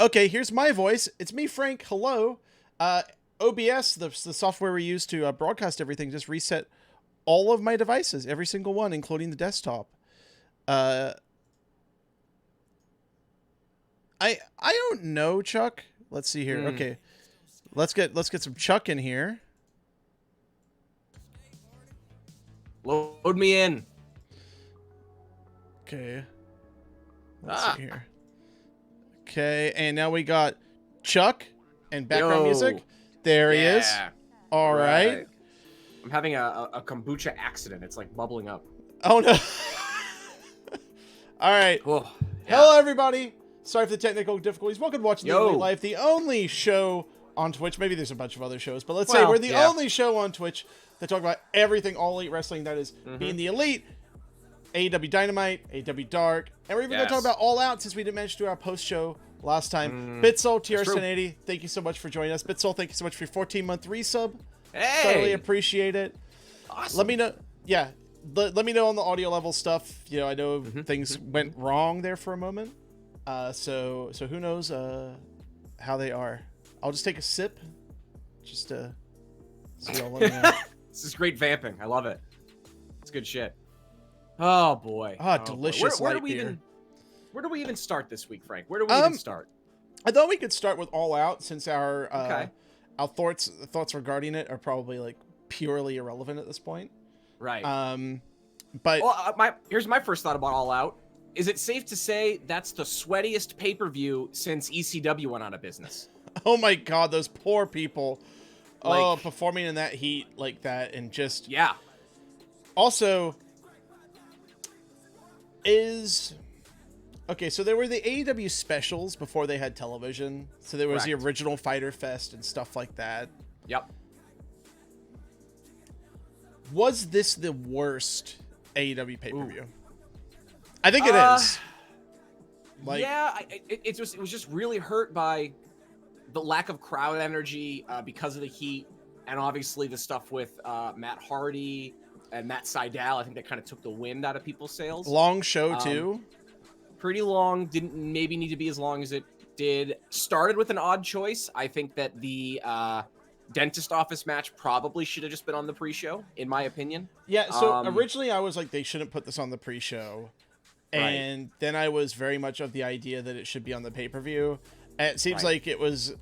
Okay, here's my voice. It's me, Frank. Hello. OBS, the software we use to broadcast everything, just reset all of my devices, every single one, including the desktop. I don't know, Chuck. Let's see here. Okay, let's get some Chuck in here. Load me in. Okay. Let's see here. Okay, and now we got Chuck and background music. There he is. All right. I'm having a kombucha accident. It's like bubbling up. Oh no. All right. Oh, yeah. Hello, everybody. Sorry for the technical difficulties. Welcome to Watching the Elite Life, the only show on Twitch. Maybe there's a bunch of other shows, but let's say we're the only show on Twitch that talk about everything All Elite Wrestling. That is being the Elite, AEW Dynamite, AEW Dark, and we're even going to talk about All Out since we didn't manage to do our post show last time. Bitsol, TR1080, thank you so much for joining us. Bitsol, thank you so much for your 14-month resub. Hey! Totally appreciate it. Awesome. Let me know. Yeah. Let me know on the audio level stuff. You know, I know things went wrong there for a moment. So who knows how they are. I'll just take a sip. Just so y'all let me know. This is great vamping. I love it. It's good shit. Oh boy. Delicious where light do we beer. Where do we even start this week, Frank? Where do we even start? I thought we could start with All Out since our thoughts regarding it are probably like purely irrelevant at this point. Right. But here's my first thought about All Out. Is it safe to say that's the sweatiest pay-per-view since ECW went out of business? Oh my God, those poor people. Performing in that heat like that and just... Yeah. Also, okay, so there were the AEW specials before they had television. So there was the original Fyter Fest and stuff like that. Yep. Was this the worst AEW pay-per-view? I think it is. It was just really hurt by the lack of crowd energy because of the heat, and obviously the stuff with Matt Hardy and Matt Sydal. I think that kind of took the wind out of people's sails. Long show too. Pretty long. Didn't maybe need to be as long as it did. Started with an odd choice. I think that the dentist office match probably should have just been on the pre-show, in my opinion. Yeah. So originally I was like, they shouldn't put this on the pre-show. And then I was very much of the idea that it should be on the pay-per-view. And it seems like it was...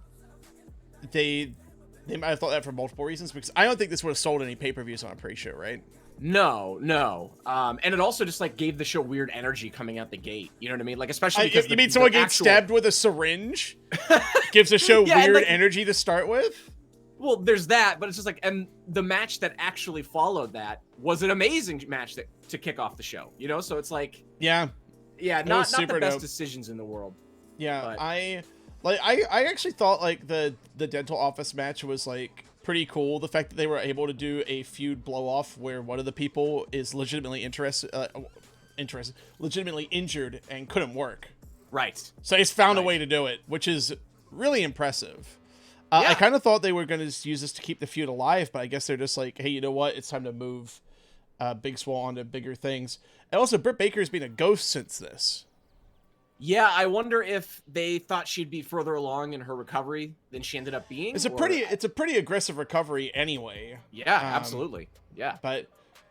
They might have thought that for multiple reasons, because I don't think this would have sold any pay-per-views on a pre-show, right? No. And it also just like gave the show weird energy coming out the gate. You know what I mean? Like, especially because you mean someone getting stabbed with a syringe gives the show weird energy to start with? Well, there's that, but it's just like, and the match that actually followed that was an amazing match to kick off the show, you know? So it's like, not the best decisions in the world. Yeah, but. I actually thought like the dental office match was like pretty cool. The fact that they were able to do a feud blow off where one of the people is legitimately legitimately injured and couldn't work. Right. So they just found a way to do it, which is really impressive. I kind of thought they were going to use this to keep the feud alive, but I guess they're just like, hey, you know what? It's time to move Big Swole onto bigger things. And also, Britt Baker's been a ghost since this. Yeah, I wonder if they thought she'd be further along in her recovery than she ended up being. It's a pretty aggressive recovery anyway. Yeah, absolutely. Yeah, but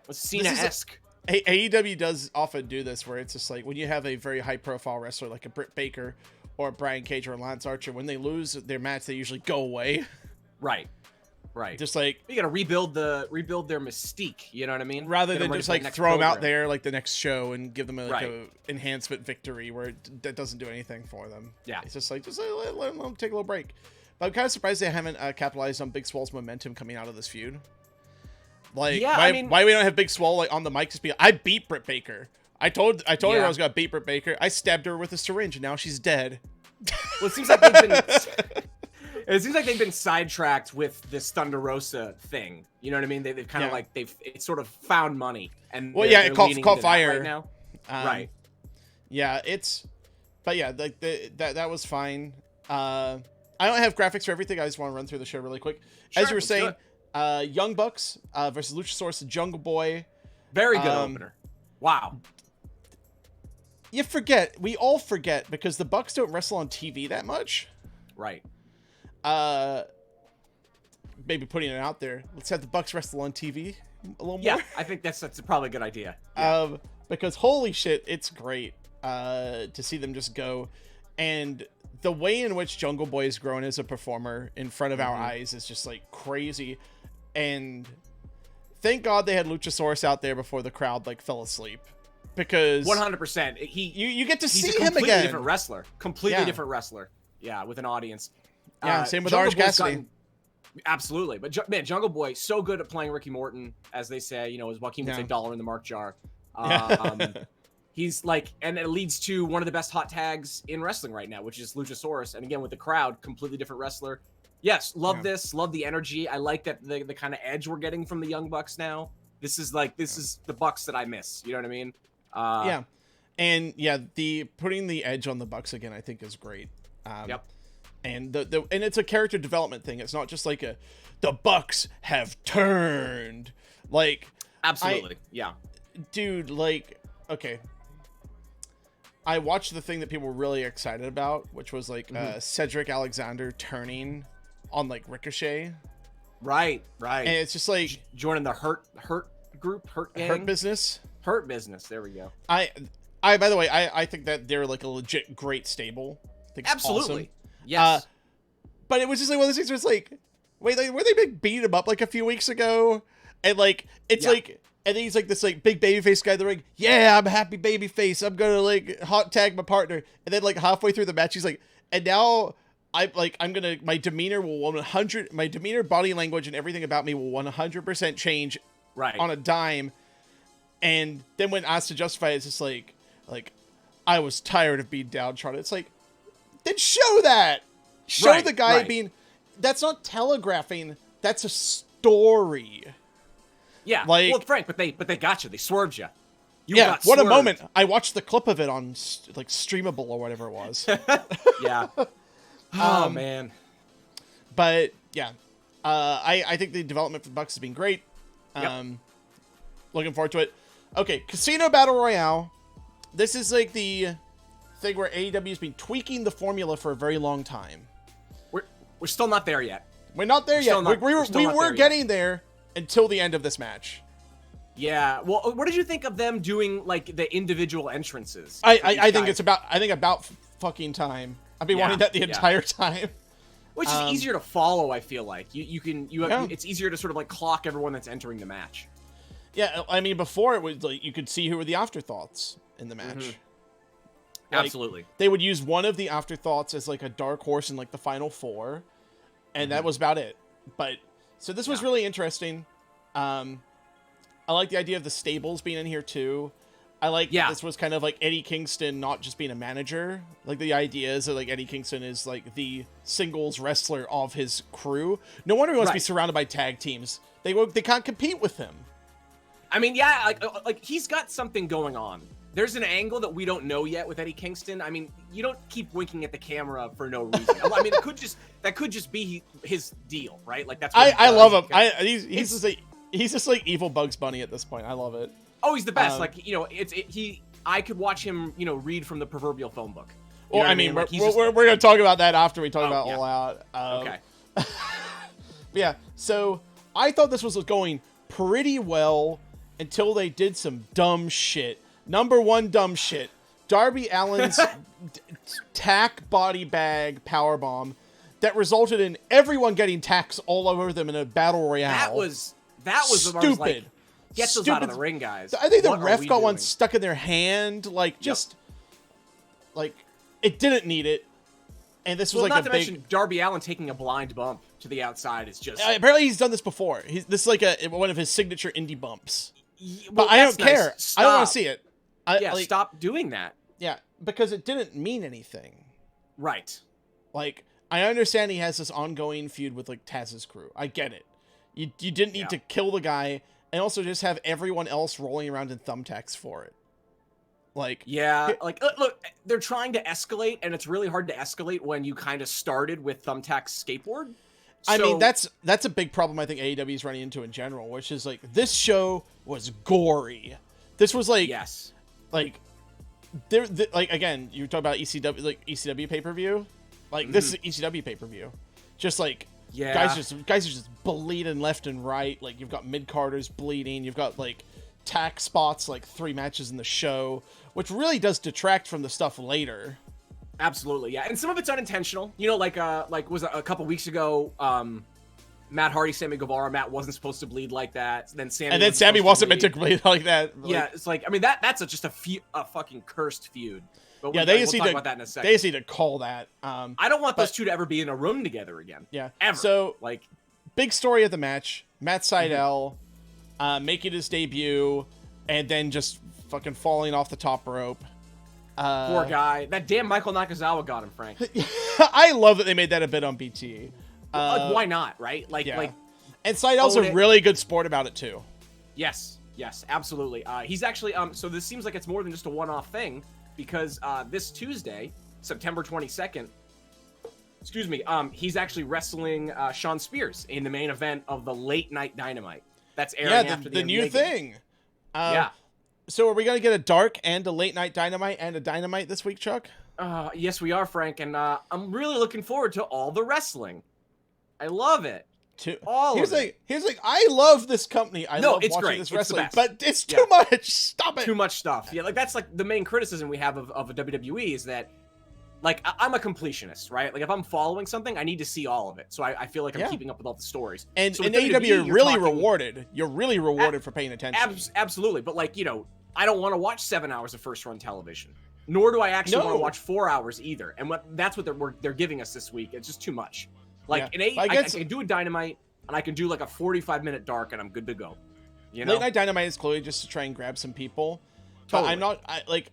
Cena-esque. AEW does often do this, where it's just like when you have a very high-profile wrestler like a Britt Baker or Brian Cage or Lance Archer, when they lose their match, they usually go away. Right. Just like you gotta rebuild their mystique. You know what I mean? Rather than just like throw them out there like the next show and give them a enhancement victory where that doesn't do anything for them. Yeah, it's just like let them take a little break. But I'm kind of surprised they haven't capitalized on Big Swole's momentum coming out of this feud. Like, why we don't have Big Swole like on the mic just be, I beat Britt Baker. I told her I was gonna beat Britt Baker. I stabbed her with a syringe and now she's dead. Well, it seems like they've been. It seems like they've been sidetracked with this Thunder Rosa thing. You know what I mean? They've kind of like it's sort of found money and it caught fire right now. Right. Yeah, like that was fine. I don't have graphics for everything. I just want to run through the show really quick. Sure, as you were saying, Young Bucks versus Luchasaurus and Jungle Boy. Very good opener. Wow. we all forget because the Bucks don't wrestle on TV that much. Right. Maybe putting it out there. Let's have the Bucks wrestle on TV a little more. Yeah, I think that's probably a good idea. Yeah. Because holy shit, it's great to see them just go. And the way in which Jungle Boy has grown as a performer in front of our eyes is just like crazy. And thank God they had Luchasaurus out there before the crowd like fell asleep. Because 100%. You get to see him again. He's a completely different wrestler. Completely different wrestler. Yeah, with an audience. Yeah, same with Orange Cassidy. Absolutely. But man, Jungle Boy, so good at playing Ricky Morton, as they say, as Joaquin would say, dollar in the mark jar. He's like, and it leads to one of the best hot tags in wrestling right now, which is Luchasaurus. And again, with the crowd, completely different wrestler. Yes, love this. Love the energy. I like that the kind of edge we're getting from the Young Bucks now. This is the Bucks that I miss. You know what I mean? Yeah. And yeah, the putting the edge on the Bucks again, I think is great. Yep. And and it's a character development thing. It's not just like the Bucks have turned. Like, absolutely. Yeah. Dude, like, okay. I watched the thing that people were really excited about, which was like Cedric Alexander turning on like Ricochet. Right. And it's just like joining the hurt group, hurt gang. Hurt business. There we go. I by the way, I think that they're like a legit great stable. I think it's absolutely. Awesome. Yes. But it was just like one of those things where it's like, wait, like, were they beating him up like a few weeks ago? And like, it's like, and then he's like this like big babyface guy in the ring. Yeah, I'm a happy babyface. I'm gonna like hot tag my partner. And then like halfway through the match, he's like, and now my demeanor will 100, my demeanor, body language, and everything about me will 100% change on a dime. And then when asked to justify it, it's just like I was tired of being downtrodden. It's like, then show that. Show the guy being. That's not telegraphing. That's a story. Yeah. Like, well, Frank, but they got you. They swerved you. What swerved. A moment! I watched the clip of it on like Streamable or whatever it was. Yeah. Oh man. But yeah, I think the development for the Bucks has been great. Looking forward to it. Okay, Casino Battle Royale. This is like the thing where AEW has been tweaking the formula for a very long time. We're still not there yet. We're not there yet. We were getting there until the end of this match. Yeah. Well, what did you think of them doing like the individual entrances? I think it's about fucking time. I've been wanting that the entire time. Which is easier to follow, I feel like. It's easier to sort of like clock everyone that's entering the match. Yeah, I mean, before it was like you could see who were the afterthoughts in the match. Like, absolutely. They would use one of the afterthoughts as like a dark horse in like the final four, and that was about it. But so this was really interesting. I like the idea of the stables being in here too. I like this was kind of like Eddie Kingston not just being a manager. Like the idea is that like Eddie Kingston is like the singles wrestler of his crew. No wonder he wants to be surrounded by tag teams. They can't compete with him. I mean, like he's got something going on. There's an angle that we don't know yet with Eddie Kingston. I mean, you don't keep winking at the camera for no reason. I mean, that could just be his deal, right? Like that's. I love him. He's just like evil Bugs Bunny at this point. I love it. Oh, he's the best. I could watch him, read from the proverbial phone book. Well, I mean, we're going to talk about that after we talk about All Out. Okay. Yeah. So I thought this was going pretty well until they did some dumb shit. Number one dumb shit. Darby Allin's tack body bag powerbomb that resulted in everyone getting tacks all over them in a battle royale. That was stupid. Like, get those out of the ring, guys. I think the ref got one stuck in their hand. Like, just like it didn't need it. And this was like not to mention Darby Allin taking a blind bump to the outside is just. Apparently, he's done this before. This is like one of his signature indie bumps. Well, but I don't care. I don't want to see it. Stop doing that. Yeah, because it didn't mean anything. Right. Like, I understand he has this ongoing feud with like Taz's crew. I get it. You didn't need to kill the guy and also just have everyone else rolling around in thumbtacks for it. Like, look, they're trying to escalate, and it's really hard to escalate when you kind of started with thumbtack skateboard. I mean, that's a big problem I think AEW is running into in general, which is like this show was gory. This was like like again, you talk about ECW, like ECW pay-per-view, like this is ECW pay-per-view, just like guys are just bleeding left and right. Like you've got mid-carders bleeding, you've got like tack spots, like 3 matches in the show, which really does detract from the stuff later. Absolutely, yeah, and some of it's unintentional. You know, like was a couple weeks ago, Matt Hardy, Sammy Guevara. Matt wasn't supposed to bleed like that. Then Sammy wasn't meant to bleed like that. Like, yeah, it's like, I mean, that's just a fucking cursed feud. But yeah, we'll talk about that in a second. They just need to call that. I don't want those two to ever be in a room together again. Yeah, ever. So like, big story of the match: Matt Sydal making his debut, and then just fucking falling off the top rope. Poor guy. That damn Michael Nakazawa got him, Frank. I love that they made that a bit on BT. Why not, right? Like, and Sydal's a really good sport about it too. Yes, absolutely. He's actually so this seems like it's more than just a one-off thing, because this Tuesday, September 22nd, he's actually wrestling Sean Spears in the main event of the Late Night Dynamite. That's airing after the new thing. Yeah. So are we gonna get a dark and a Late Night Dynamite and a Dynamite this week, Chuck? Yes, we are, Frank, and I'm really looking forward to all the wrestling. I love it. Here's I love this company. I love watching this wrestling, but it's too much. Stop it. Too much stuff. Yeah, like that's like the main criticism we have of a WWE is that, like, I'm a completionist, right? Like if I'm following something, I need to see all of it. So I feel like I'm keeping up with all the stories. And so in AEW, you're really rewarded. You're really rewarded for paying attention. Absolutely, but like, you know, I don't want to watch 7 hours of first-run television. Nor do I actually want to watch 4 hours either. And that's what they're giving us this week. It's just too much. Like I can do a Dynamite, and I can do like a 45-minute dark, and I'm good to go. You know? Late Night Dynamite is clearly just to try and grab some people. Totally. But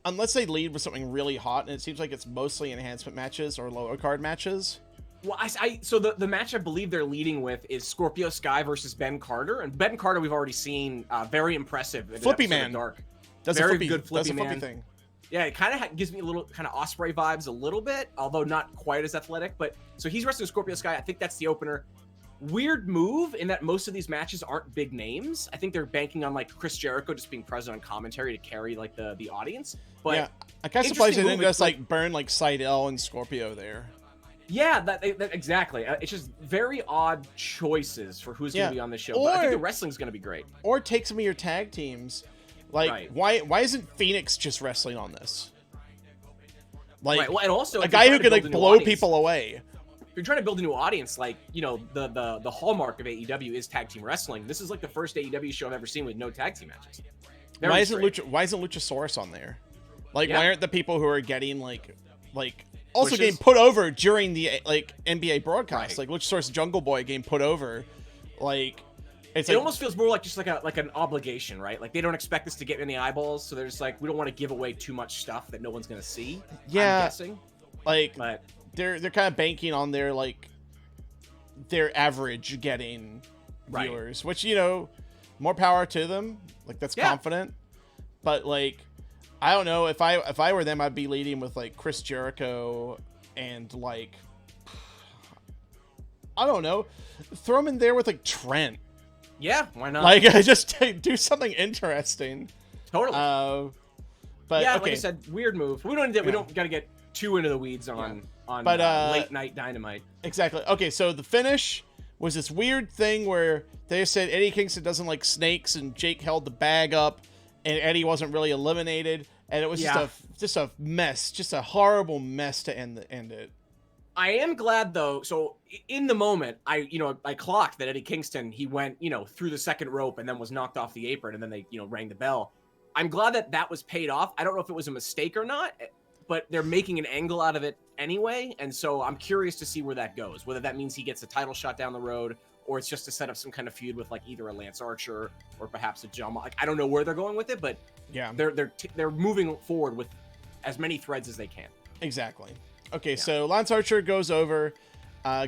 unless they lead with something really hot, and it seems like it's mostly enhancement matches or lower card matches. Well, so the match I believe they're leading with is Scorpio Sky versus Ben Carter, and Ben Carter we've already seen very impressive. Flippy Man, dark, does very good flippy man thing. Yeah, it kind of gives me a little kind of Ospreay vibes a little bit, although not quite as athletic. But so he's wrestling Scorpio Sky. I think that's the opener. Weird move in that most of these matches aren't big names. I think they're banking on like Chris Jericho just being present on commentary to carry like the audience. But yeah, I kind of surprised they didn't just like burn like Sydal and Scorpio there. Yeah, that exactly. It's just very odd choices for who's going to be on the show. But I think the wrestling's going to be great. Or take some of your tag teams. Like, why isn't Phoenix just wrestling on this? Like, well, and also a guy who can like blow people away. If you're trying to build a new audience, like, you know, the hallmark of AEW is tag team wrestling. This is like the first AEW show I've ever seen with no tag team matches. Why isn't Luchasaurus on there? Like, why aren't the people who are getting like also getting put over during the like NBA broadcast? Like Luchasaurus Jungle Boy getting put over, like. It almost feels more like just like an obligation, right? Like they don't expect this to get any eyeballs, so they're just like, we don't want to give away too much stuff that no one's gonna see. Yeah, I'm guessing. But they're kind of banking on their average getting viewers, which, you know, more power to them. Like that's confident. But like, I don't know, if I were them, I'd be leading with like Chris Jericho and like, I don't know, throw him in there with like Trent. Yeah, why not? Like, just do something interesting. Totally. But yeah, like I said, weird move. We don't got to get too into the weeds on Late Night Dynamite. Exactly. Okay, so the finish was this weird thing where they said Eddie Kingston doesn't like snakes, and Jake held the bag up, and Eddie wasn't really eliminated, and it was just a mess, just a horrible mess to end it. I am glad though. So in the moment, I clocked that Eddie Kingston, he went, through the second rope and then was knocked off the apron, and then they, rang the bell. I'm glad that was paid off. I don't know if it was a mistake or not, but they're making an angle out of it anyway. And so I'm curious to see where that goes, whether that means he gets a title shot down the road, or it's just to set up some kind of feud with like either a Lance Archer or perhaps a John. Like, I don't know where they're going with it, but yeah, they're moving forward with as many threads as they can. Exactly. Okay, so Lance Archer goes over,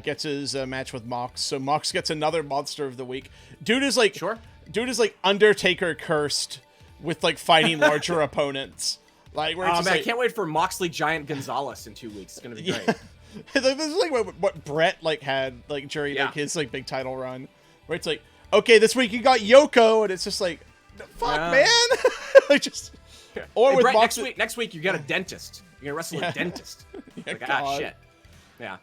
gets his match with Mox. So Mox gets another Monster of the Week. Dude is like Undertaker cursed with like fighting larger opponents. Like, where man, I can't wait for Moxley Giant Gonzalez in 2 weeks. It's gonna be great. This is like what Brett like had like during like his like big title run, where it's like, okay, this week you got Yoko, and it's just like, fuck, man, like just. Or with Brett, boxing. next week you got a dentist. You're gonna wrestle a dentist. Yeah, like, shit. Yeah.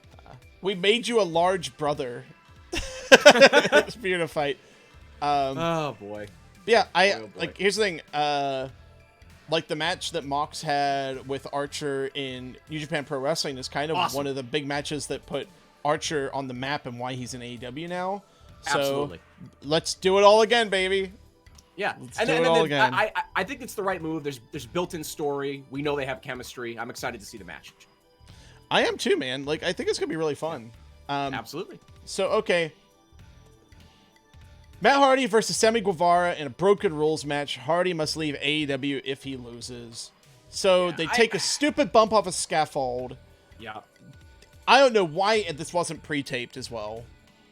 We made you a large brother for you to fight. Oh boy. Yeah, boy. like. Here's the thing. Like the match that Mox had with Archer in New Japan Pro Wrestling is kind of awesome. one of the big matches that put Archer on the map and why he's in AEW now. So Absolutely. Let's do it all again, baby. Yeah, Let's do it all again. I think it's the right move. There's built-in story. We know they have chemistry. I'm excited to see the match. I am too, man. Like, I think it's gonna be really fun. Absolutely. So okay, Matt Hardy versus Sammy Guevara in a Broken Rules match. Hardy must leave AEW if he loses. So they take a stupid bump off a scaffold. Yeah. I don't know why this wasn't pre-taped as well.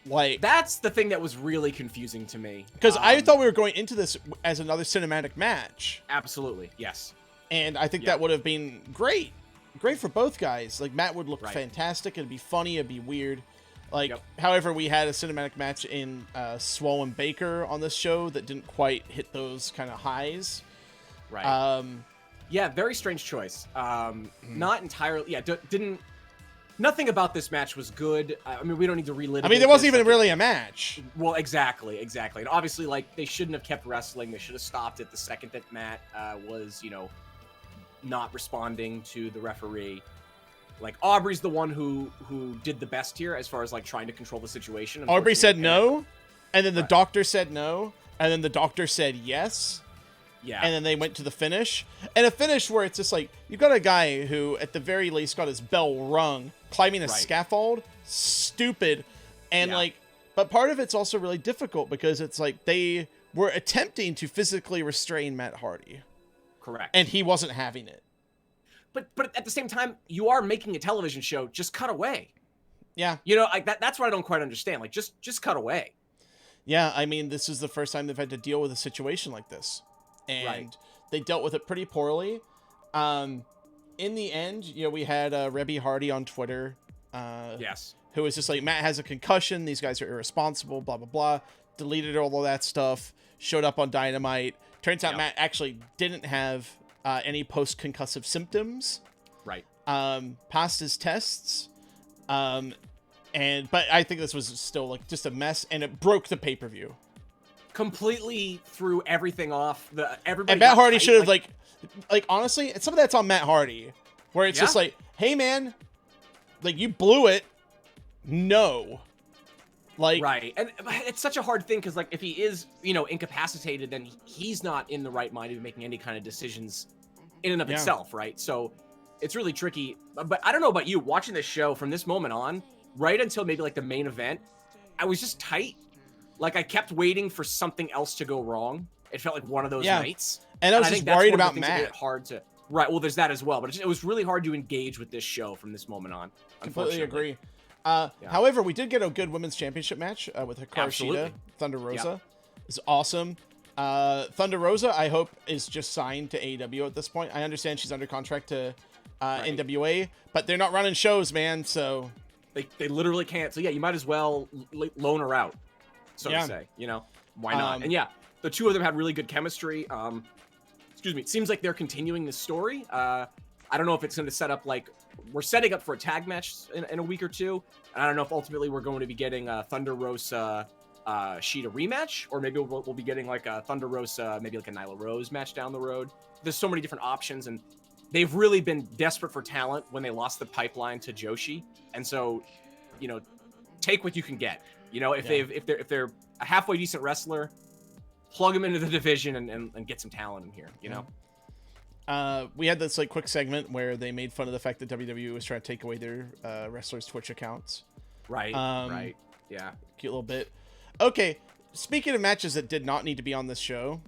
Like, that's the thing that was really confusing to me. Because I thought we were going into this as another cinematic match. Absolutely, yes. And I think that would have been great. Great for both guys. Like, Matt would look fantastic. It'd be funny. It'd be weird. Like, however, we had a cinematic match in Swole and Baker on this show that didn't quite hit those kind of highs. Right. Yeah, very strange choice. Not entirely. Yeah, didn't. Nothing about this match was good. I mean, we don't need to relive. I mean, there wasn't even really a match. Well, exactly. And obviously, like, they shouldn't have kept wrestling. They should have stopped it the second that Matt was, not responding to the referee. Like, Aubrey's the one who did the best here as far as, like, trying to control the situation. Aubrey said no, and then the doctor said no, and then the doctor said yes. Yeah. And then they went to the finish. And a finish where it's just like, you've got a guy who, at the very least, got his bell rung, climbing a scaffold. Stupid. And, but part of it's also really difficult because it's like they were attempting to physically restrain Matt Hardy. Correct. And he wasn't having it. But at the same time, you are making a television show. Just cut away. Yeah. Like that's what I don't quite understand. Like, just cut away. Yeah, I mean, this is the first time they've had to deal with a situation like this. And they dealt with it pretty poorly. In the end, we had Rebby Hardy on Twitter. Who was just like, Matt has a concussion. These guys are irresponsible, blah, blah, blah. Deleted all of that stuff. Showed up on Dynamite. Turns out Matt actually didn't have any post-concussive symptoms. Right. Passed his tests. But I think this was still like just a mess, and it broke the pay-per-view. Completely threw everything off. Everybody. And Matt Hardy should have like honestly, and some of that's on Matt Hardy, where it's just like, hey man, like you blew it. No. Like, right. And it's such a hard thing because, like, if he is, incapacitated, then he's not in the right mind to be making any kind of decisions in and of itself, right? So it's really tricky. But I don't know about you, watching this show from this moment on, right until maybe like the main event, I was just tight. Like, I kept waiting for something else to go wrong. It felt like one of those nights. And I was just worried about Matt. Hard to, right. Well, there's that as well. But it was really hard to engage with this show from this moment on. Completely agree. However, we did get a good women's championship match with Hikaru Shida, Thunder Rosa. It's awesome. Thunder Rosa, I hope, is just signed to AEW at this point. I understand she's under contract to NWA, but they're not running shows, man. So they literally can't. So yeah, you might as well loan her out, so to say. Why not? And yeah, the two of them had really good chemistry. Excuse me. It seems like they're continuing the story. I don't know if it's going to set up like we're setting up for a tag match in a week or two. And I don't know if ultimately we're going to be getting a Thunder Rosa Shida rematch, or maybe we'll be getting like a Thunder Rosa, maybe like a Nyla Rose match down the road. There's so many different options, and they've really been desperate for talent when they lost the pipeline to Joshi. And so, take what you can get. If they're a halfway decent wrestler, plug them into the division and get some talent in here. We had this like quick segment where they made fun of the fact that WWE was trying to take away their wrestlers' Twitch accounts. Right. Right. Yeah. Cute little bit. Okay. Speaking of matches that did not need to be on this show,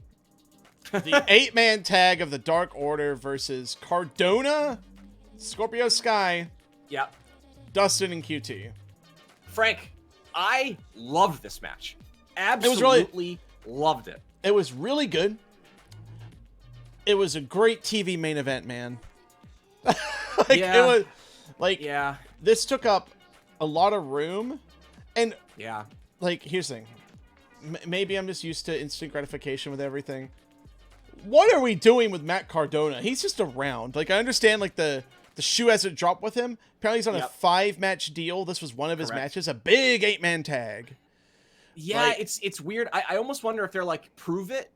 the 8-man tag of the Dark Order versus Cardona, Scorpio Sky, Dustin, and QT. Frank, I loved this match. Absolutely loved it. It was really good. It was a great TV main event, man. It was like, this took up a lot of room. And like, here's the thing. Maybe I'm just used to instant gratification with everything. what are we doing with Matt Cardona? He's just around. Like, I understand, like, the shoe hasn't dropped with him. Apparently he's on a 5-match deal. This was one of his matches, a big 8-man tag. Yeah, like, it's weird. I almost wonder if they're like, prove it.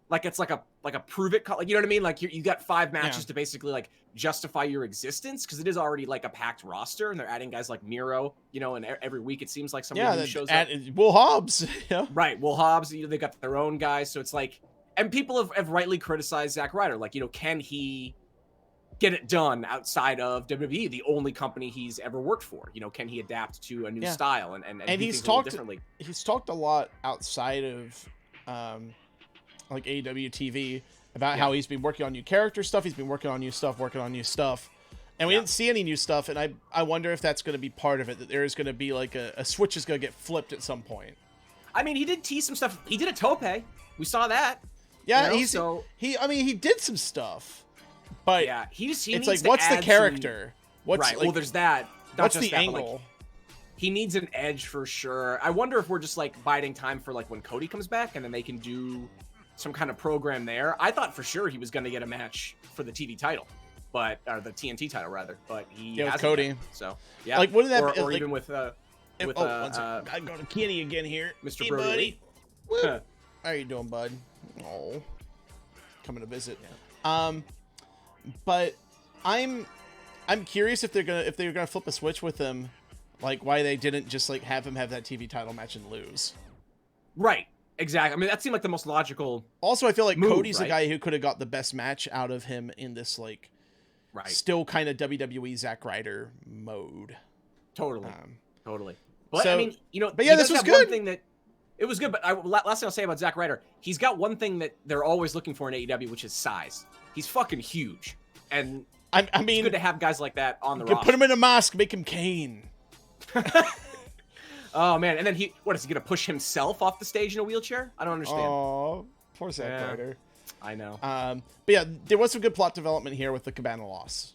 Like, it's like a prove it. Like, you know what I mean? Like, you got 5 matches to basically, like, justify your existence, because it is already, like, a packed roster, and they're adding guys like Miro, you know, and every week it seems like somebody new shows up. Will Hobbs. Right, Will Hobbs, you know, they got their own guys, so it's like, and people have rightly criticized Zack Ryder. Like, you know, can he get it done outside of WWE, the only company he's ever worked for? You know, can he adapt to a new style and he's talked differently? He's talked a lot outside of like AEW TV about how he's been working on new character stuff. He's been working on new stuff, and we didn't see any new stuff. And I wonder if that's going to be part of it. That there is going to be like a switch is going to get flipped at some point. I mean, he did tease some stuff. He did a tope. We saw that. Yeah, you know, he did some stuff. But yeah, it's like, what's the character? What's right? Like, well, there's that. What's the angle? Like, he needs an edge for sure. I wonder if we're just like biding time for like when Cody comes back, and then they can do some kind of program there. I thought for sure he was going to get a match for the TV title, or the TNT title rather. But he hasn't Cody. Yet, so yeah, like wouldn't that or like, even with I go to Kenny again here, Mr. Hey, Brody. How you doing, bud? Oh, coming to visit. Yeah. But I'm curious if they're gonna flip a switch with him, like why they didn't just like have him have that TV title match and lose. Right. Exactly. I mean, that seemed like the most logical. Also, I feel like move, Cody's right? the guy who could have got the best match out of him in this like, still kind of WWE Zack Ryder mode. Totally. But so, I mean, you know, but yeah, this was good. One thing that it was good, but last thing I'll say about Zack Ryder, he's got one thing that they're always looking for in AEW, which is size. He's fucking huge, and I mean, it's good to have guys like that on the roster. Put him in a mask, make him Kane. Oh man, and then is he gonna push himself off the stage in a wheelchair? I don't understand. Oh, poor Zack Ryder. I know. But yeah, there was some good plot development here with the Cabana loss.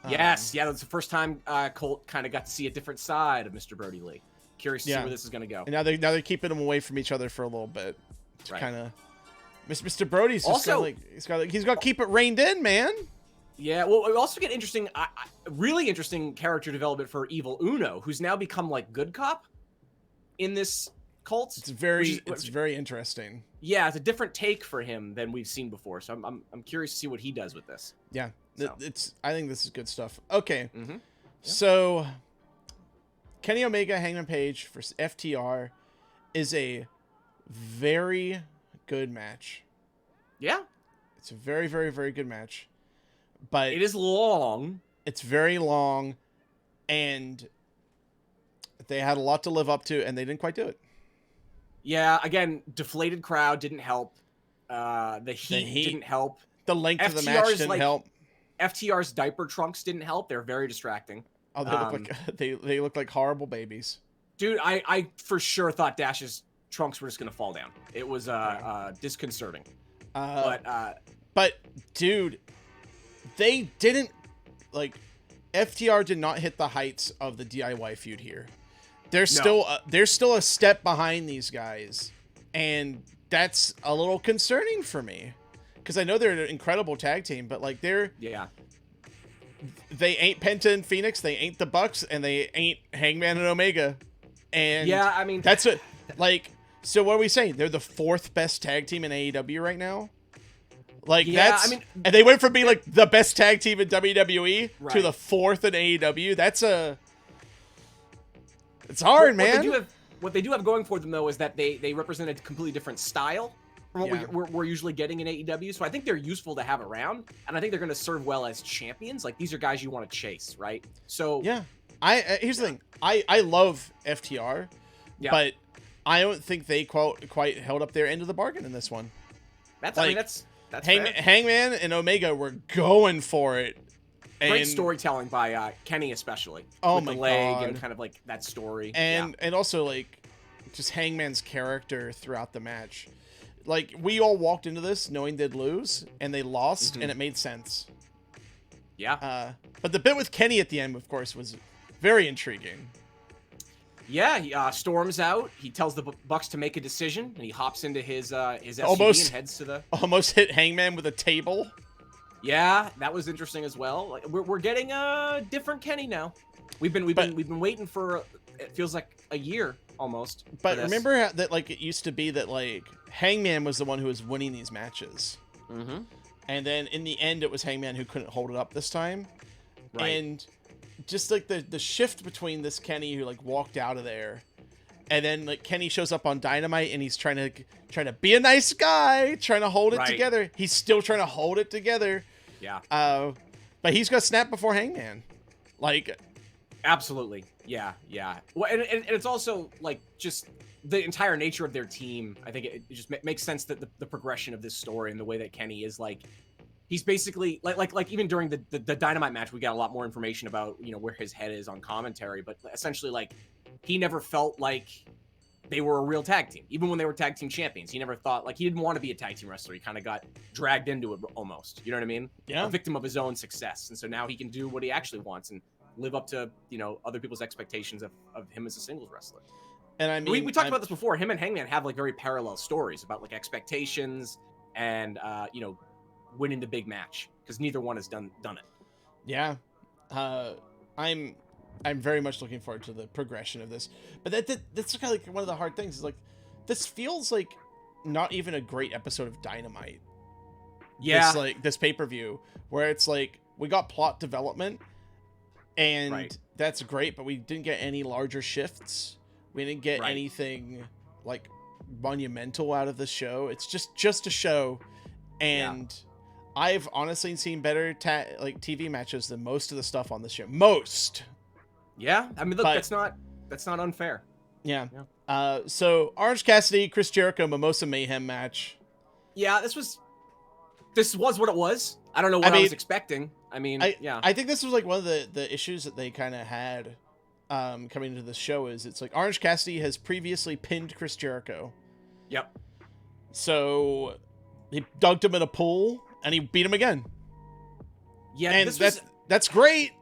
Yes, that's the first time Colt kind of got to see a different side of Mr. Brody Lee. Curious to see where this is gonna go. And now they're keeping them away from each other for a little bit. Kind of. Mr. Brody's just also he's got to keep it reined in, man. Yeah, well, we also get really interesting character development for Evil Uno, who's now become like good cop in this cult. It's very interesting. Yeah, it's a different take for him than we've seen before. So I'm curious to see what he does with this. Yeah, I think this is good stuff. Okay, so Kenny Omega Hangman Page versus FTR is a very good match. Yeah, it's a very, very, very good match. But it is long. It's very long, and they had a lot to live up to, and they didn't quite do it. Yeah, again, deflated crowd didn't help. The heat didn't help. The length of the match didn't help. FTR's diaper trunks didn't help. They're very distracting. Oh, they look like horrible babies. Dude, I for sure thought Dash's trunks were just gonna fall down. It was disconcerting. But dude, they didn't FTR did not hit the heights of the DIY feud here. They're still a step behind these guys, and that's a little concerning for me because I know they're an incredible tag team, but like they ain't Penta and Phoenix, they ain't the Bucks, and they ain't Hangman and Omega. And yeah, I mean that's it. So what are we saying? They're the 4th best tag team in AEW right now. And they went from being like the best tag team in WWE to the 4th in AEW. It's hard, man. What they do have going for them though is that they represent a completely different style from what we're usually getting in AEW. So I think they're useful to have around, and I think they're going to serve well as champions. Like these are guys you want to chase, right? So yeah, here's the thing. I love FTR, but I don't think they quite held up their end of the bargain in this one. That's Hangman and Omega were going for it. Great storytelling by Kenny, especially. Oh with my the leg God. and kind of like that story. And also like just Hangman's character throughout the match. Like we all walked into this knowing they'd lose, and they lost, and it made sense. Yeah. But the bit with Kenny at the end, of course, was very intriguing. Yeah, he storms out. He tells the Bucks to make a decision, and he hops into his SUV and heads to the. Almost hit Hangman with a table. Yeah, that was interesting as well. Like, we're getting a different Kenny now. We've been waiting for it feels like a year almost. But remember that like it used to be that like Hangman was the one who was winning these matches. Mm-hmm. And then in the end, it was Hangman who couldn't hold it up this time. Right. And just like the shift between this Kenny who like walked out of there, and then like Kenny shows up on Dynamite and he's trying to be a nice guy, trying to hold it together. He's still trying to hold it together. Yeah. But he's got snapped before Hangman. Like. Absolutely. Yeah. Well, and it's also like just the entire nature of their team. I think it just makes sense that the progression of this story and the way that Kenny is like, he's basically like even during the Dynamite match, we got a lot more information about, where his head is on commentary, but essentially like he never felt like they were a real tag team. Even when they were tag team champions, he never thought like he didn't want to be a tag team wrestler. He kind of got dragged into it almost. You know what I mean? Yeah. A victim of his own success. And so now he can do what he actually wants and live up to, other people's expectations of him as a singles wrestler. And I mean, we talked about this before. Him and Hangman have like very parallel stories about like expectations and, winning the big match, because neither one has done it. Yeah. I'm very much looking forward to the progression of this, but that's kind of like one of the hard things is like, this feels like not even a great episode of Dynamite. Yeah. This pay-per-view where it's like, we got plot development and that's great, but we didn't get any larger shifts. We didn't get anything like monumental out of the show. It's just a show. And I've honestly seen better TV matches than most of the stuff on this show. Most. Yeah, I mean, look, that's not unfair. Yeah. So Orange Cassidy, Chris Jericho, Mimosa Mayhem match. Yeah, this was what it was. I don't know what I was expecting. I mean, I think this was like one of the issues that they kind of had coming into the show is it's like Orange Cassidy has previously pinned Chris Jericho. Yep. So he dunked him in a pool and he beat him again. Yeah, and that's great.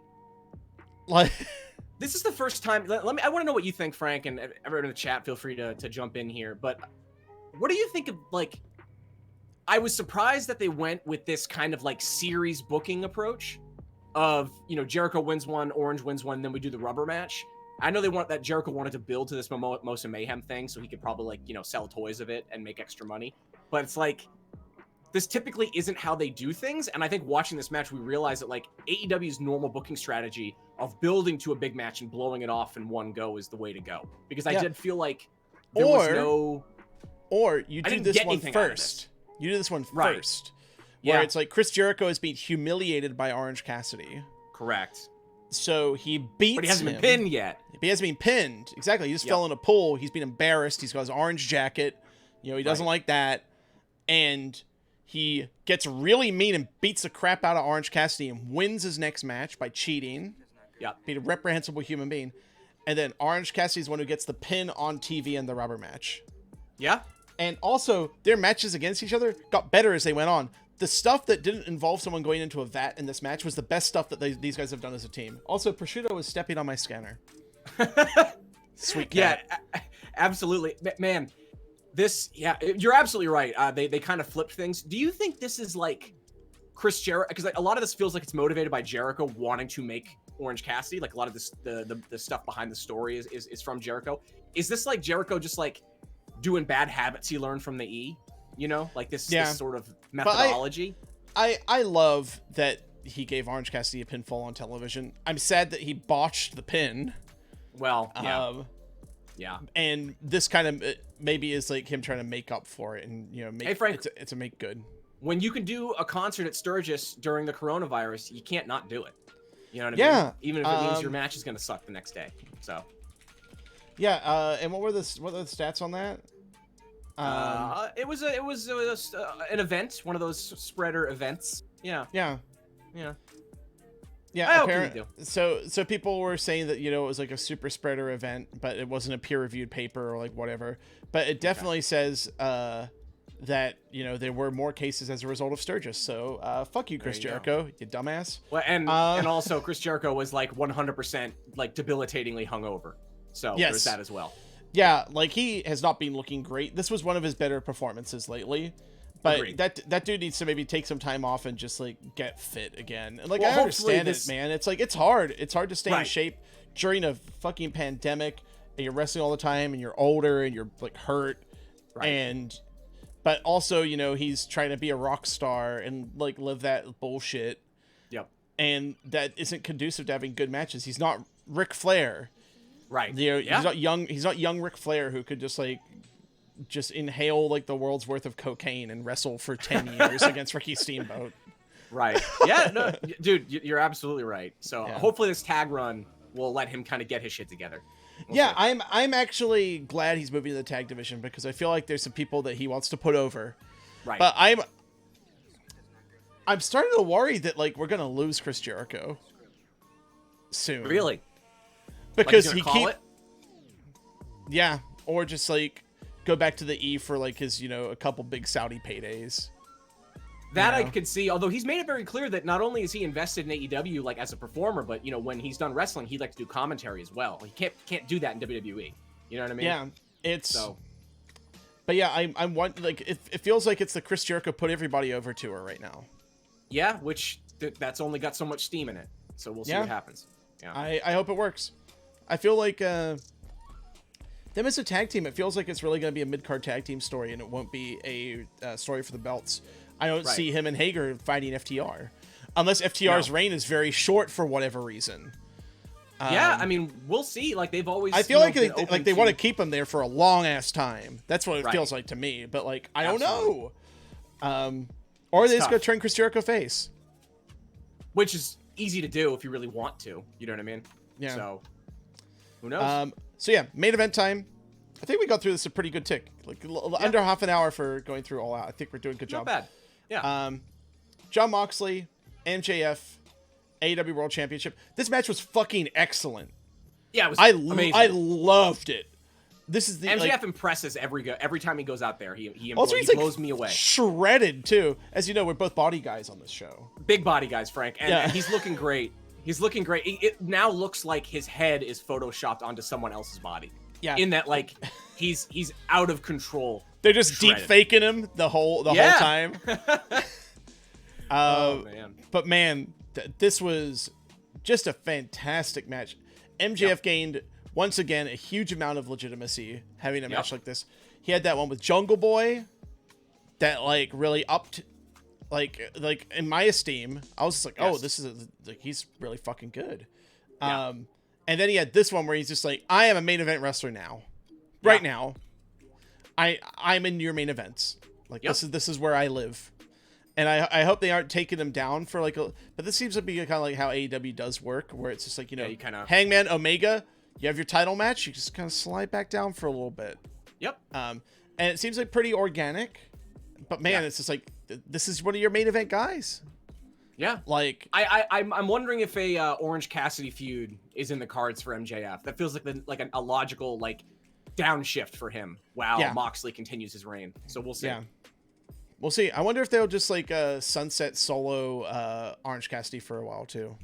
Like. This is the first time. I want to know what you think, Frank, and everyone in the chat. Feel free to jump in here. But what do you think of like? I was surprised that they went with this kind of like series booking approach, of Jericho wins one, Orange wins one, then we do the rubber match. I know that Jericho wanted to build to this Mimosa Mayhem thing, so he could probably like sell toys of it and make extra money. But it's like, this typically isn't how they do things, and I think watching this match, we realize that like AEW's normal booking strategy of building to a big match and blowing it off in one go is the way to go. Because I did feel like there was no... Or you do this one first. You do this one first. Where it's like Chris Jericho is being humiliated by Orange Cassidy. Correct. So he beats him. But he hasn't been pinned yet. He hasn't been pinned. Exactly. He just fell in a pool. He's been embarrassed. He's got his orange jacket. He doesn't like that. And he gets really mean and beats the crap out of Orange Cassidy and wins his next match by cheating. Yeah. Beat a reprehensible human being. And then Orange Cassidy's one who gets the pin on TV in the rubber match. Yeah. And also, their matches against each other got better as they went on. The stuff that didn't involve someone going into a vat in this match was the best stuff that these guys have done as a team. Also, Prosciutto was stepping on my scanner. Sweet cat. Yeah, absolutely. Man, you're absolutely right. They kind of flipped things. Do you think this is like Chris Jericho? Because like, a lot of this feels like it's motivated by Jericho wanting to make Orange Cassidy. Like a lot of this, the stuff behind the story is from Jericho. Is this like Jericho just like doing bad habits he learned from the E? Like this sort of methodology. I love that he gave Orange Cassidy a pinfall on television. I'm sad that he botched the pin. Well, yeah. And this kind of maybe is like him trying to make up for it and make hey, Frank, it's a make good. When you can do a concert at Sturgis during the coronavirus, you can't not do it. You know what I mean? Yeah. Even if it means your match is going to suck the next day. So. Yeah. And what were the stats on that? It was an event, one of those spreader events. Yeah. So people were saying that it was like a super spreader event, but it wasn't a peer reviewed paper or like whatever. But it definitely says that there were more cases as a result of Sturgis. So fuck you, Chris Jericho, you dumbass. Well, and also Chris Jericho was like 100% like debilitatingly hungover. So there's that as well. Yeah, like he has not been looking great. This was one of his better performances lately. But Agreed. that dude needs to maybe take some time off and just like get fit again. And like I understand it, man. It's like it's hard. It's hard to stay in shape during a fucking pandemic and you're wrestling all the time and you're older and you're like hurt. Right. But also, you know, he's trying to be a rock star and like live that bullshit. Yep. And that isn't conducive to having good matches. He's not Ric Flair. Right. You know, he's not young Ric Flair who could just inhale like the world's worth of cocaine and wrestle for 10 years against Ricky Steamboat. Right. Yeah, no, dude, you're absolutely right. So hopefully this tag run will let him kind of get his shit together. We'll see. I'm actually glad he's moving to the tag division because I feel like there's some people that he wants to put over. Right. But I'm starting to worry that like we're gonna lose Chris Jericho soon. Really? Because like he keep. Yeah, or just like go back to the E for like his, you know, a couple big Saudi paydays. That I could see, although he's made it very clear that not only is he invested in AEW like as a performer, but you know, when he's done wrestling, he'd like to do commentary as well. He can't do that in WWE. You know what I mean? Yeah, it's so. But yeah, I'm one like it feels like it's the Chris Jericho put everybody over tour right now. Yeah, which that's only got so much steam in it. So we'll see what happens. Yeah, I hope it works. I feel like them as a tag team, it feels like it's really going to be a mid-card tag team story, and it won't be a story for the belts. I don't see him and Hager fighting FTR, unless FTR's reign is very short for whatever reason. Yeah, I mean, we'll see. Like they've always, I feel like they want to keep him there for a long ass time. That's what it feels like to me. But like, I don't know. Or they just go turn Chris Jericho face, which is easy to do if you really want to. You know what I mean? Yeah. So who knows? So yeah, main event time. I think we got through this a pretty good tick. Like under half an hour for going through All Out. I think we're doing a good job. Not bad. Yeah. John Moxley, MJF, AEW World Championship. This match was fucking excellent. Yeah, it was amazing. I loved it. This is the MJF impresses every time he goes out there. He blows me away. Shredded too. As you know, we're both body guys on this show. Big body guys, Frank, and he's looking great. He's looking great. It now looks like his head is photoshopped onto someone else's body. Yeah. In that, like, he's out of control. They're just deep faking him the whole time. Oh man! But man, this was just a fantastic match. MJF gained once again a huge amount of legitimacy having a match like this. He had that one with Jungle Boy that like really upped, like in my esteem. I was just like, oh, this is he's really fucking good. Yeah. And then he had this one where he's just like, I am a main event wrestler now, right now. I'm in your main events. Like this is where I live. And I hope they aren't taking him down for like but this seems to be kind of like how AEW does work, where it's just like, you know, you kinda... Hangman Omega, you have your title match, you just kind of slide back down for a little bit. Yep. And it seems like pretty organic, but man, it's just like, this is one of your main event guys. Yeah. Like I'm wondering if a Orange Cassidy feud is in the cards for MJF. That feels like a logical like downshift for him while Moxley continues his reign. So we'll see. Yeah. We'll see. I wonder if they'll just like sunset solo Orange Cassidy for a while too.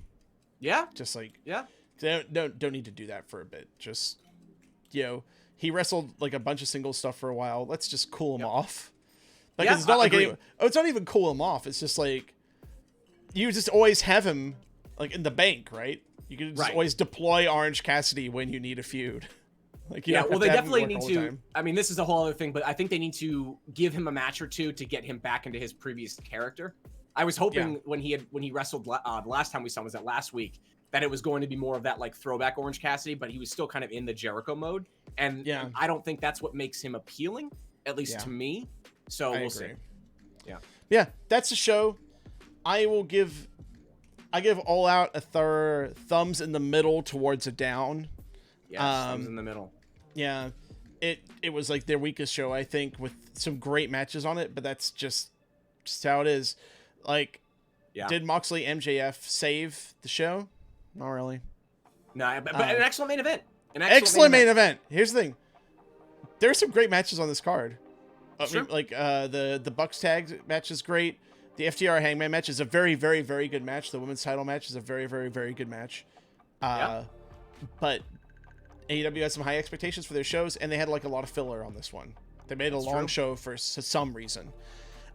Yeah. Just like don't need to do that for a bit. Just, you know, he wrestled like a bunch of single stuff for a while. Let's just cool him off. Like it's not like it's not even cool him off. It's just like you just always have him like in the bank, right? You can just always deploy Orange Cassidy when you need a feud. Like, well, they definitely need to. I mean, this is a whole other thing, but I think they need to give him a match or two to get him back into his previous character. I was hoping when he wrestled the last time we saw him, was that last week, that it was going to be more of that like throwback Orange Cassidy, but he was still kind of in the Jericho mode, and I don't think that's what makes him appealing, at least to me. So we'll see. Yeah, that's the show. I give All Out a thumbs in the middle towards a down. Yeah, thumbs in the middle. Yeah, it was like their weakest show, I think, with some great matches on it, but that's just how it is. Like, did Moxley MJF save the show? Not really. No, but an excellent main event. Excellent main event. Here's the thing. There's some great matches on this card. Sure. I mean, like the Bucks tag match is great. The FTR Hangman match is a very, very, very good match. The women's title match is a very, very, very good match. But AEW has some high expectations for their shows, and they had like a lot of filler on this one. They made a long show for some reason,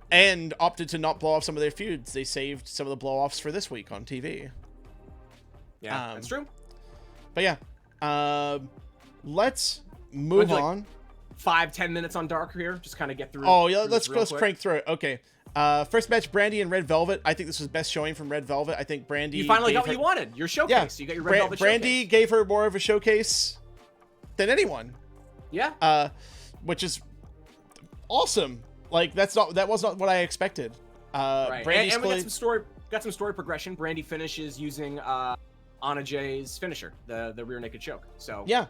and opted to not blow off some of their feuds. They saved some of the blow-offs for this week on TV. Yeah, that's true. But yeah, let's move on. 5-10 minutes on Dark here, just kind of get through. Oh yeah, let's crank through it. Okay. First match, Brandy and Red Velvet. I think this was best showing from Red Velvet. I think Brandy. You finally got what you wanted. Your showcase. Yeah. You got your Red Velvet Brandy showcase. Gave her more of a showcase than anyone. Yeah. Which is awesome. Like that was not what I expected. Right. And we got some story progression. Brandy finishes using Anna Jay's finisher, the rear naked choke. So yeah.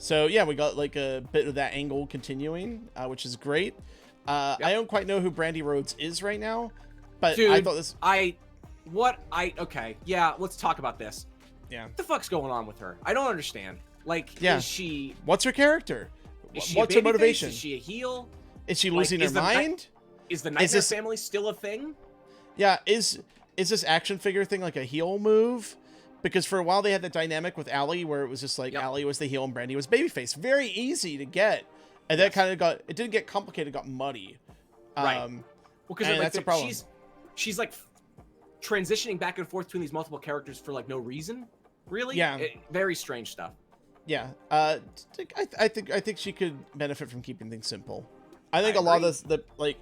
So yeah, we got like a bit of that angle continuing, which is great. Yep. I don't quite know who Brandy Rhodes is right now, but dude, I thought this. Okay, yeah, let's talk about this. Yeah. What the fuck's going on with her? I don't understand. Like, yeah. Is she? What's her character? What's her motivation? Face? Is she a heel? Is she losing her mind? Is the Nightmare Family still a thing? Yeah. Is this action figure thing like a heel move? Because for a while they had the dynamic with Allie where it was just like Allie was the heel and Brandy was babyface. Very easy to get. And that kind of it didn't get complicated, it got muddy. Right. Well, because like, that's a problem. She's like transitioning back and forth between these multiple characters for like no reason, really. Yeah. Very strange stuff. Yeah. I think she could benefit from keeping things simple. I think a lot of the like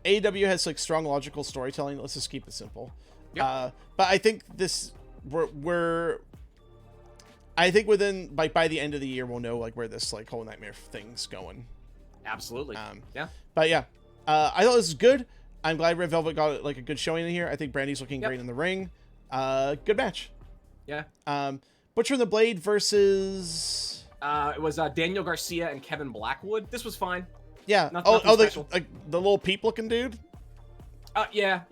AEW has like strong logical storytelling. Let's just keep it simple. Yep. But I think I think within by the end of the year we'll know like where this like whole Nightmare thing's going. Absolutely. Yeah. But yeah, I thought this was good. I'm glad Red Velvet got like a good showing in here. I think Brandy's looking great in the ring. Good match. Yeah. Butcher and the Blade versus. It was Daniel Garcia and Kevin Blackwood. This was fine. Yeah. The little peep looking dude. Yeah.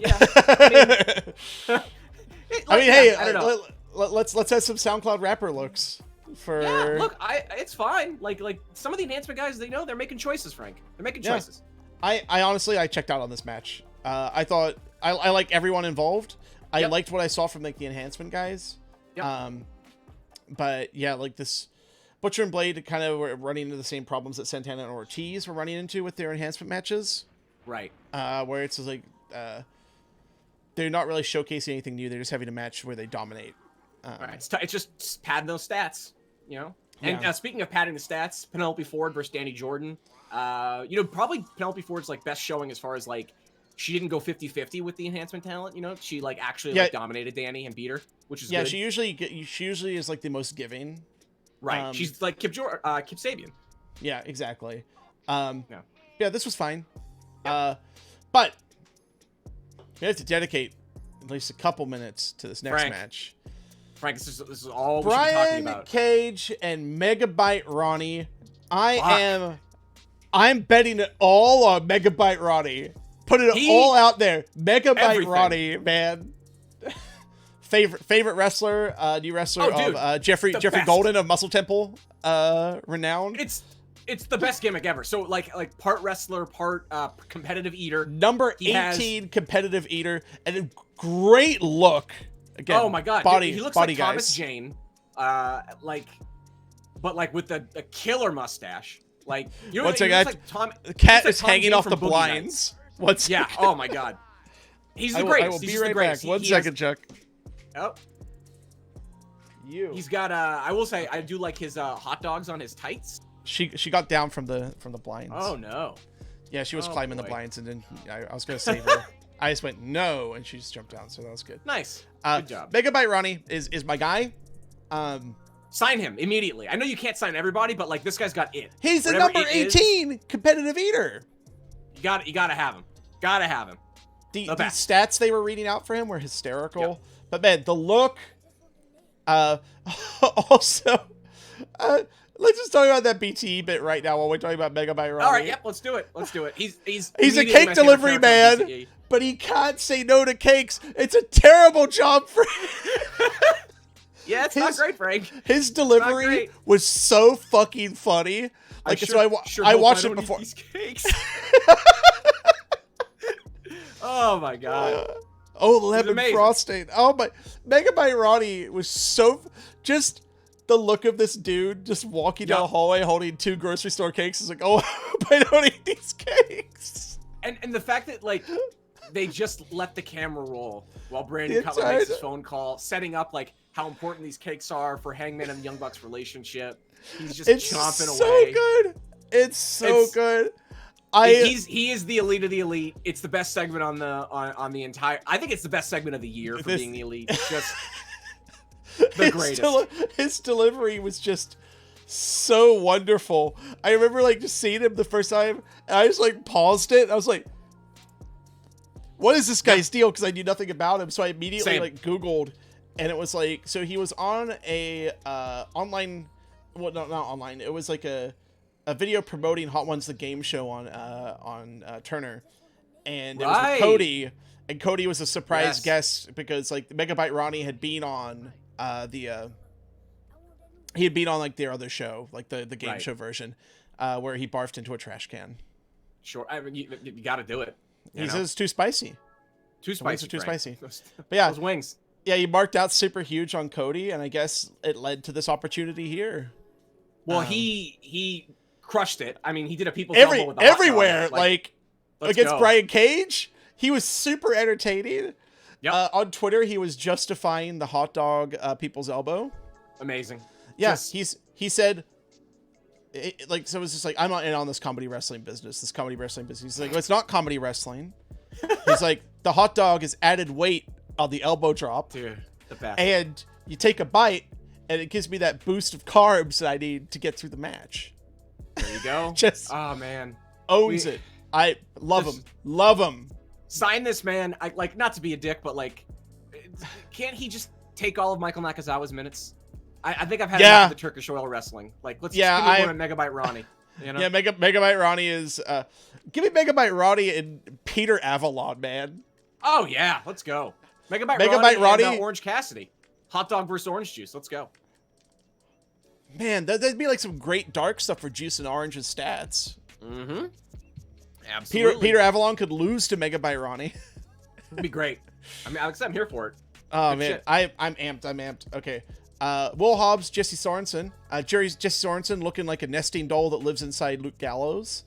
I mean, hey, I don't know. Let's have some SoundCloud rapper looks for. Yeah, look, it's fine. Like some of the enhancement guys, they're making choices, Frank. They're making choices. I honestly checked out on this match. I thought I like everyone involved. I liked what I saw from like the enhancement guys. Yep. But yeah, like this Butcher and Blade kind of were running into the same problems that Santana and Ortiz were running into with their enhancement matches. Right. Where it's just like they're not really showcasing anything new. They're just having a match where they dominate. Right. It's just padding those stats, you know? And speaking of padding the stats, Penelope Ford versus Danny Jordan. Probably Penelope Ford's like best showing as far as like she didn't go 50-50 with the enhancement talent, you know? She like actually like dominated Danny and beat her, which is good. she usually is like the most giving. Right. She's like Kip Sabian. Yeah, exactly. Yeah, this was fine. Yep. But we have to dedicate at least a couple minutes to this next match. Frank, this is all we should be talking about. Brian Cage and Megabyte Ronnie. I'm betting it all on Megabyte Ronnie. Put it all out there. Megabyte Ronnie, man. favorite wrestler, new wrestler of Jeffrey Golden of Muscle Temple, renowned. It's the best gimmick ever. So like part wrestler, part competitive eater. Number 18 competitive eater, and a great look. Again, oh my god, body, he looks body like guys. Thomas Jane, but with a killer mustache. Like you know, the cat is hanging off the blinds. Oh my god, he's the greatest. I will be right back. One second, Chuck. Oh, he's got I will say I do like his hot dogs on his tights. She got down from the blinds. Oh no. Yeah, she was climbing the blinds, and then I was gonna save her. I just went no, and she just jumped down, so that was good. Nice. Good job. Megabyte Ronnie is my guy. Sign him immediately. I know you can't sign everybody, but like this guy's got it. He's the number 18 competitive eater. You gotta have him. Gotta have him. The stats they were reading out for him were hysterical. Yep. But man, the look. Also, let's just talk about that BTE bit right now while we're talking about Megabyte Ronnie. All right, yep, let's do it. He's a cake delivery man, but he can't say no to cakes. It's a terrible job for him. Yeah, it's not great, Frank. His delivery was so fucking funny. Like, I watched it before. These cakes. Oh my god. Lemon frosting. Oh my, Megabyte Ronnie was so just the look of this dude just walking down the hallway holding 2 grocery store cakes is like, oh, I don't eat these cakes. And the fact that like they just let the camera roll while Brandon Cutler makes his phone call, setting up like how important these cakes are for Hangman and Young Bucks relationship. He's just chomping away. It's so good. He is the elite of the elite. It's the best segment on the entire. I think it's the best segment of the year for being the elite. Just the greatest. His delivery was just so wonderful. I remember like just seeing him the first time, and I just like paused it. I was like, "What is this guy's deal?" Because I knew nothing about him, so I immediately like Googled, and it was like, so he was on a online. Well, no, not online. It was like a video promoting Hot Ones, the game show on Turner, and it was with Cody, and Cody was a surprise guest because like Megabyte Ronnie had been on he had been on like their other show, like the game show version, where he barfed into a trash can. Sure, I mean you got to do it. He says it's too spicy. Too spicy. Too spicy. But yeah, those wings. Yeah, he marked out super huge on Cody, and I guess it led to this opportunity here. Well, he crushed it. I mean, he did a people's elbow with the everywhere, like against Brian Cage. He was super entertaining. Yep. On Twitter, he was justifying the hot dog people's elbow. Amazing. Yes, he said, so it was just like, I'm not in on this comedy wrestling business. He's like, well, it's not comedy wrestling. He's like, the hot dog is added weight on the elbow drop. Dude, the best. And you take a bite, and it gives me that boost of carbs that I need to get through the match. There you go. Just oh man, owns it. I love him. Sign this man. I like, not to be a dick, but like, can't he just take all of Michael Nakazawa's minutes? I think I've had enough of the Turkish oil wrestling. Like, let's just give me one of Megabyte Ronnie. You know? Yeah, Megabyte Ronnie is. Give me Megabyte Ronnie and Peter Avalon, man. Oh yeah, let's go. Megabyte Ronnie and Orange Cassidy. Hot dog versus orange juice. Let's go. Man, that'd be like some great dark stuff for Juice and Orange's stats. Mm-hmm. Absolutely. Peter Avalon could lose to Megabyte Ronnie. It'd be great. I mean, Alex, I'm here for it. Oh man, shit. I'm amped. Okay. Will Hobbs, Jesse Sorensen. Jesse Sorensen looking like a nesting doll that lives inside Luke Gallows.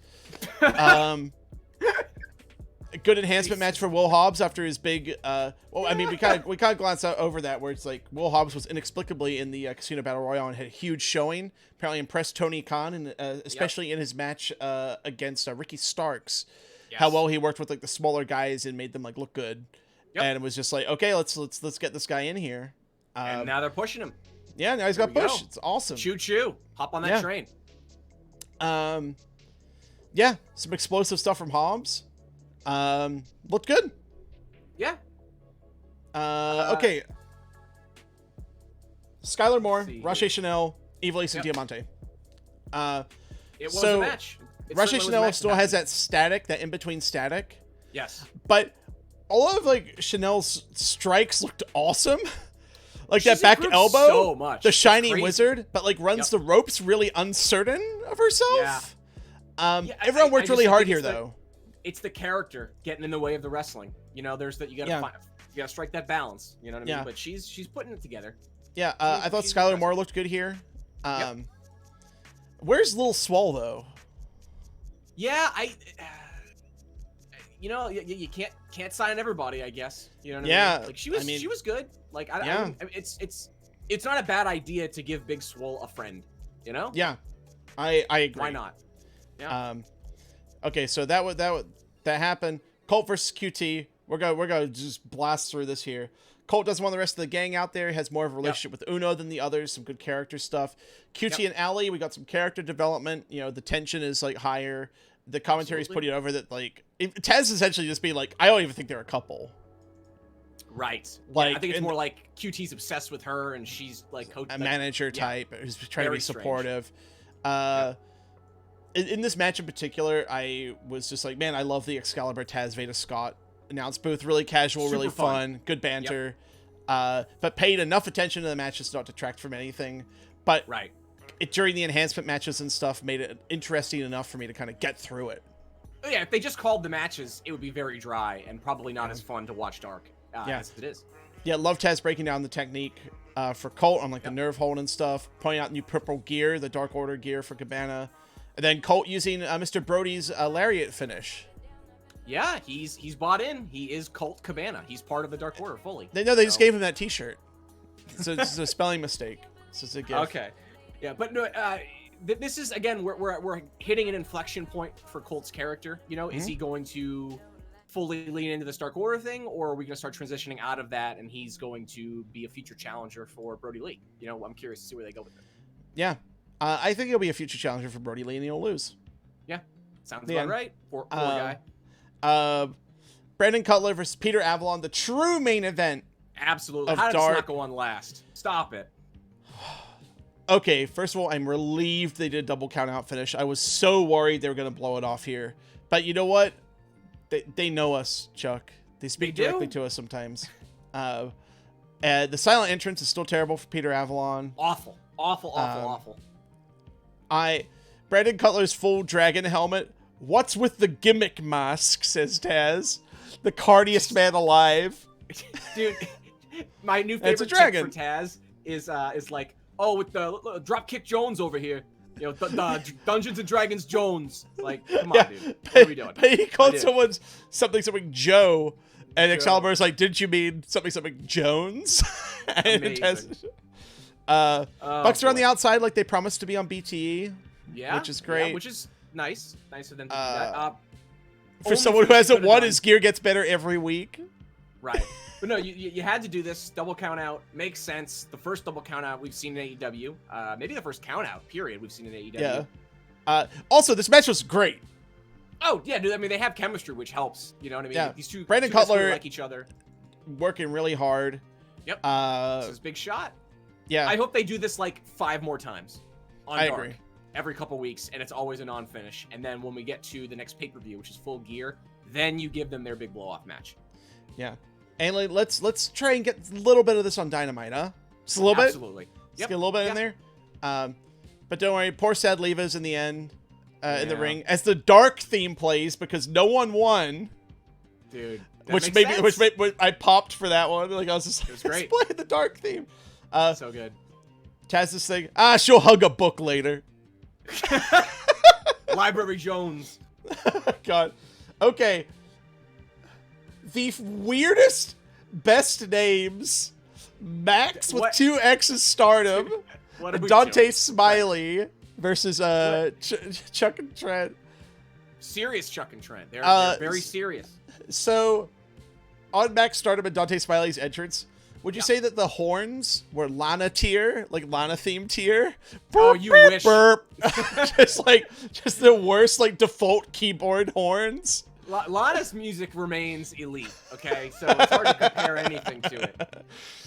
A good enhancement match for Will Hobbs after his big. Well, I mean, we kind of glanced over that where it's like Will Hobbs was inexplicably in the Casino Battle Royale and had a huge showing. Apparently impressed Tony Khan, and especially in his match against Ricky Starks. Yes. How well he worked with like the smaller guys and made them like look good. Yep. And it was just like, okay, let's get this guy in here. And now they're pushing him. Yeah, now he's got pushed. It's awesome. Choo. Hop on that train. Yeah, some explosive stuff from Hobbs. Looked good. Yeah. Okay. Skylar Moore, Rache Chanel, Evil Ace, and Diamante. It was a match. Rache Chanel still has that static, that in-between static. Yes. But all of like Chanel's strikes looked awesome. Like that back elbow, so much. The Shining Wizard, but like runs the ropes really uncertain of herself. Yeah. Everyone worked really hard here, though. It's the character getting in the way of the wrestling. You know, there's that you gotta strike that balance. You know what I mean? But she's putting it together. Yeah, I thought Skylar Moore looked good here. Where's Lil Swole though? Yeah, you can't sign everybody, I guess. You know what I mean? Like she was good. Like it's not a bad idea to give Big Swole a friend, you know? Yeah. I agree. Why not? Yeah. Okay, so that happened. Colt versus QT. We're gonna just blast through this here. Colt doesn't want the rest of the gang out there. He has more of a relationship with Uno than the others. Some good character stuff. QT and Ali, we got some character development. You know, the tension is like higher. The commentary is putting over that like Taz essentially just being like, I don't even think they're a couple. Right. Like I think it's more like QT's obsessed with her and she's like a manager type who's trying to be supportive. In this match in particular, I was just like, man, I love the Excalibur Taz Veda Scott announce booth. Really casual, really fun, good banter. But paid enough attention to the matches to not detract from anything. But during the enhancement matches and stuff, made it interesting enough for me to kind of get through it. Yeah, if they just called the matches, it would be very dry and probably not as fun to watch dark as it is. Yeah, love Taz breaking down the technique for Colt on like the nerve hold and stuff, pointing out new purple gear, the Dark Order gear for Cabana, and then Colt using Mr. Brody's lariat finish. Yeah, he's bought in. He is Colt Cabana. He's part of the Dark Order fully. They just gave him that T-shirt. So it's a spelling mistake. So it's a gift. Okay, yeah, but no. This is again we're hitting an inflection point for Colt's character. You know, is he going to fully lean into this Dark Order thing, or are we going to start transitioning out of that and he's going to be a future challenger for Brody Lee? You know, I'm curious to see where they go with it. Yeah, I think he'll be a future challenger for Brody Lee and he'll lose. Yeah, sounds about right. Poor guy. Brandon Cutler versus Peter Avalon, the true main event. Absolutely. How did this not go on last? Stop it. Okay, first of all, I'm relieved they did a double count out finish. I was so worried they were going to blow it off here. But you know what? They know us, Chuck. They speak directly to us sometimes. The silent entrance is still terrible for Peter Avalon. Awful. Brandon Cutler's full dragon helmet. What's with the gimmick mask, says Taz. The cardiest man alive. Dude, my new favorite trick for Taz is like, oh, with the Dropkick Jones over here. You know, the Dungeons and Dragons Jones. Like, come on, dude. What are we doing? He called someone something Joe, and Excalibur's like, didn't you mean something Jones? Amazing. Bucks are on the outside like they promised to be on BTE. Yeah. Which is great. Yeah, which is nice. Nice of them to do that. For someone who hasn't won, his gear gets better every week. Right. But no, you had to do this double count out. Makes sense. The first double count out we've seen in AEW. Maybe the first count out period we've seen in AEW. Yeah. Also, this match was great. Oh yeah, dude. I mean, they have chemistry, which helps. You know what I mean? Yeah. These two, Brandon Cutler like each other, working really hard. Yep. This is a big shot. Yeah. I hope they do this like 5 more times. I agree. Every couple weeks, and it's always a non-finish. And then when we get to the next pay-per-view, which is Full Gear, then you give them their big blow-off match. Yeah. And let's try and get a little bit of this on Dynamite, huh? Just a little bit? Absolutely. Let's get a little bit in there. But don't worry, poor Sad Leva's in the end, in the ring, as the Dark theme plays, because no one won. Dude. Which I popped for that one. Like, I was just like, it was great. Play the Dark theme. So good. Taz's thing, she'll hug a book later. Library Jones. God. Okay. The weirdest, best names. Max with 2 X's stardom. Dante Smiley versus Chuck and Trent. Serious Chuck and Trent. They're very serious. So, on Max Stardom and Dante Smiley's entrance, would you say that the horns were Lana tier, like Lana theme tier? Oh, you wish. Burp. just the worst, like, default keyboard horns. Lana's music remains elite, okay? So it's hard to compare anything to it.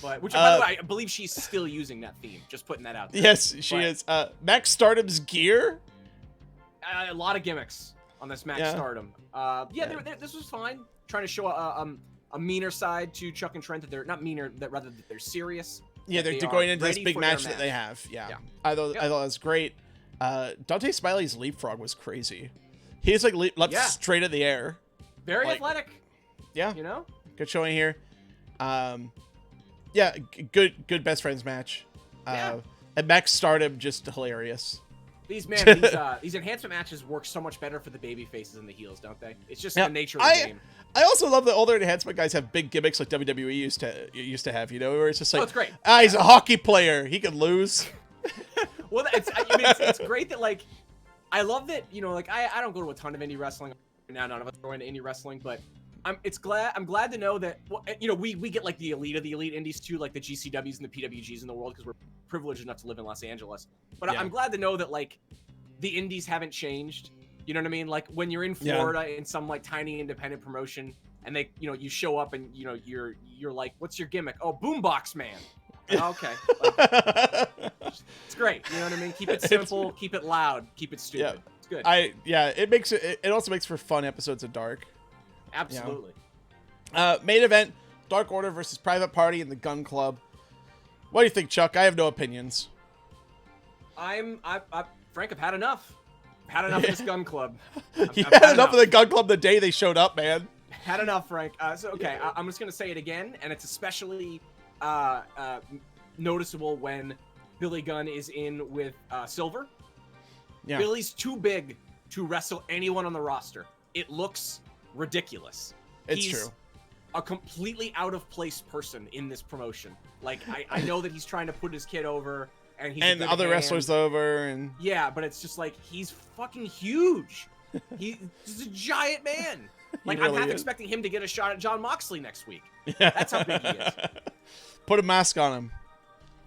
But by the way, I believe she's still using that theme. Just putting that out there. Yes, she is. Max Stardom's gear? A lot of gimmicks on this Max Stardom. This was fine. Trying to show a meaner side to Chuck and Trent, that they're not meaner, that rather that they're serious. Yeah, they're going into this big match that they have. Yeah. I thought it was great. Dante Smiley's leapfrog was crazy. He's like leapt straight in the air. Very athletic. Yeah. You know? Good showing here. Good best friends match. And Max Stardom just hilarious. These enhancement matches work so much better for the baby faces and the heels, don't they? It's just the nature of the game. I also love that all their enhancement guys have big gimmicks like WWE used to have, you know, where it's just like, it's great. He's a hockey player. He could lose. Well, it's great that, like, I love that, you know, like, I don't go to a ton of indie wrestling. Now none of us are into indie wrestling, but I'm glad to know that, you know, we get like the elite of the elite indies too, like the GCWs and the PWGs in the world, because we're privileged enough to live in Los Angeles. But I'm glad to know that, like, the indies haven't changed. You know what I mean? Like, when you're in Florida in some like tiny independent promotion, and they, you know, you show up and, you know, you're like, what's your gimmick? Oh, Boombox Man. Okay. Like, it's great. You know what I mean? Keep it simple, keep it loud, keep it stupid. It's good. It also makes for fun episodes of Dark. Absolutely. You know? Main event, Dark Order versus Private Party in the Gun Club. What do you think, Chuck? I have no opinions. Frank, I've had enough. I've had enough of this Gun Club. You had enough of the Gun Club the day they showed up, man. Had enough, Frank. Okay, I'm just gonna say it again, and it's especially noticeable when Billy Gunn is in with Silver. Yeah. Billy's too big to wrestle anyone on the roster. It looks ridiculous. He's true. A completely out of place person in this promotion. Like I know that he's trying to put his kid over, and he's and other wrestlers over, and yeah, but it's just like he's fucking huge. He's a giant man. Like really I'm half expecting him to get a shot at Jon Moxley next week. Yeah. That's how big he is. Put a mask on him.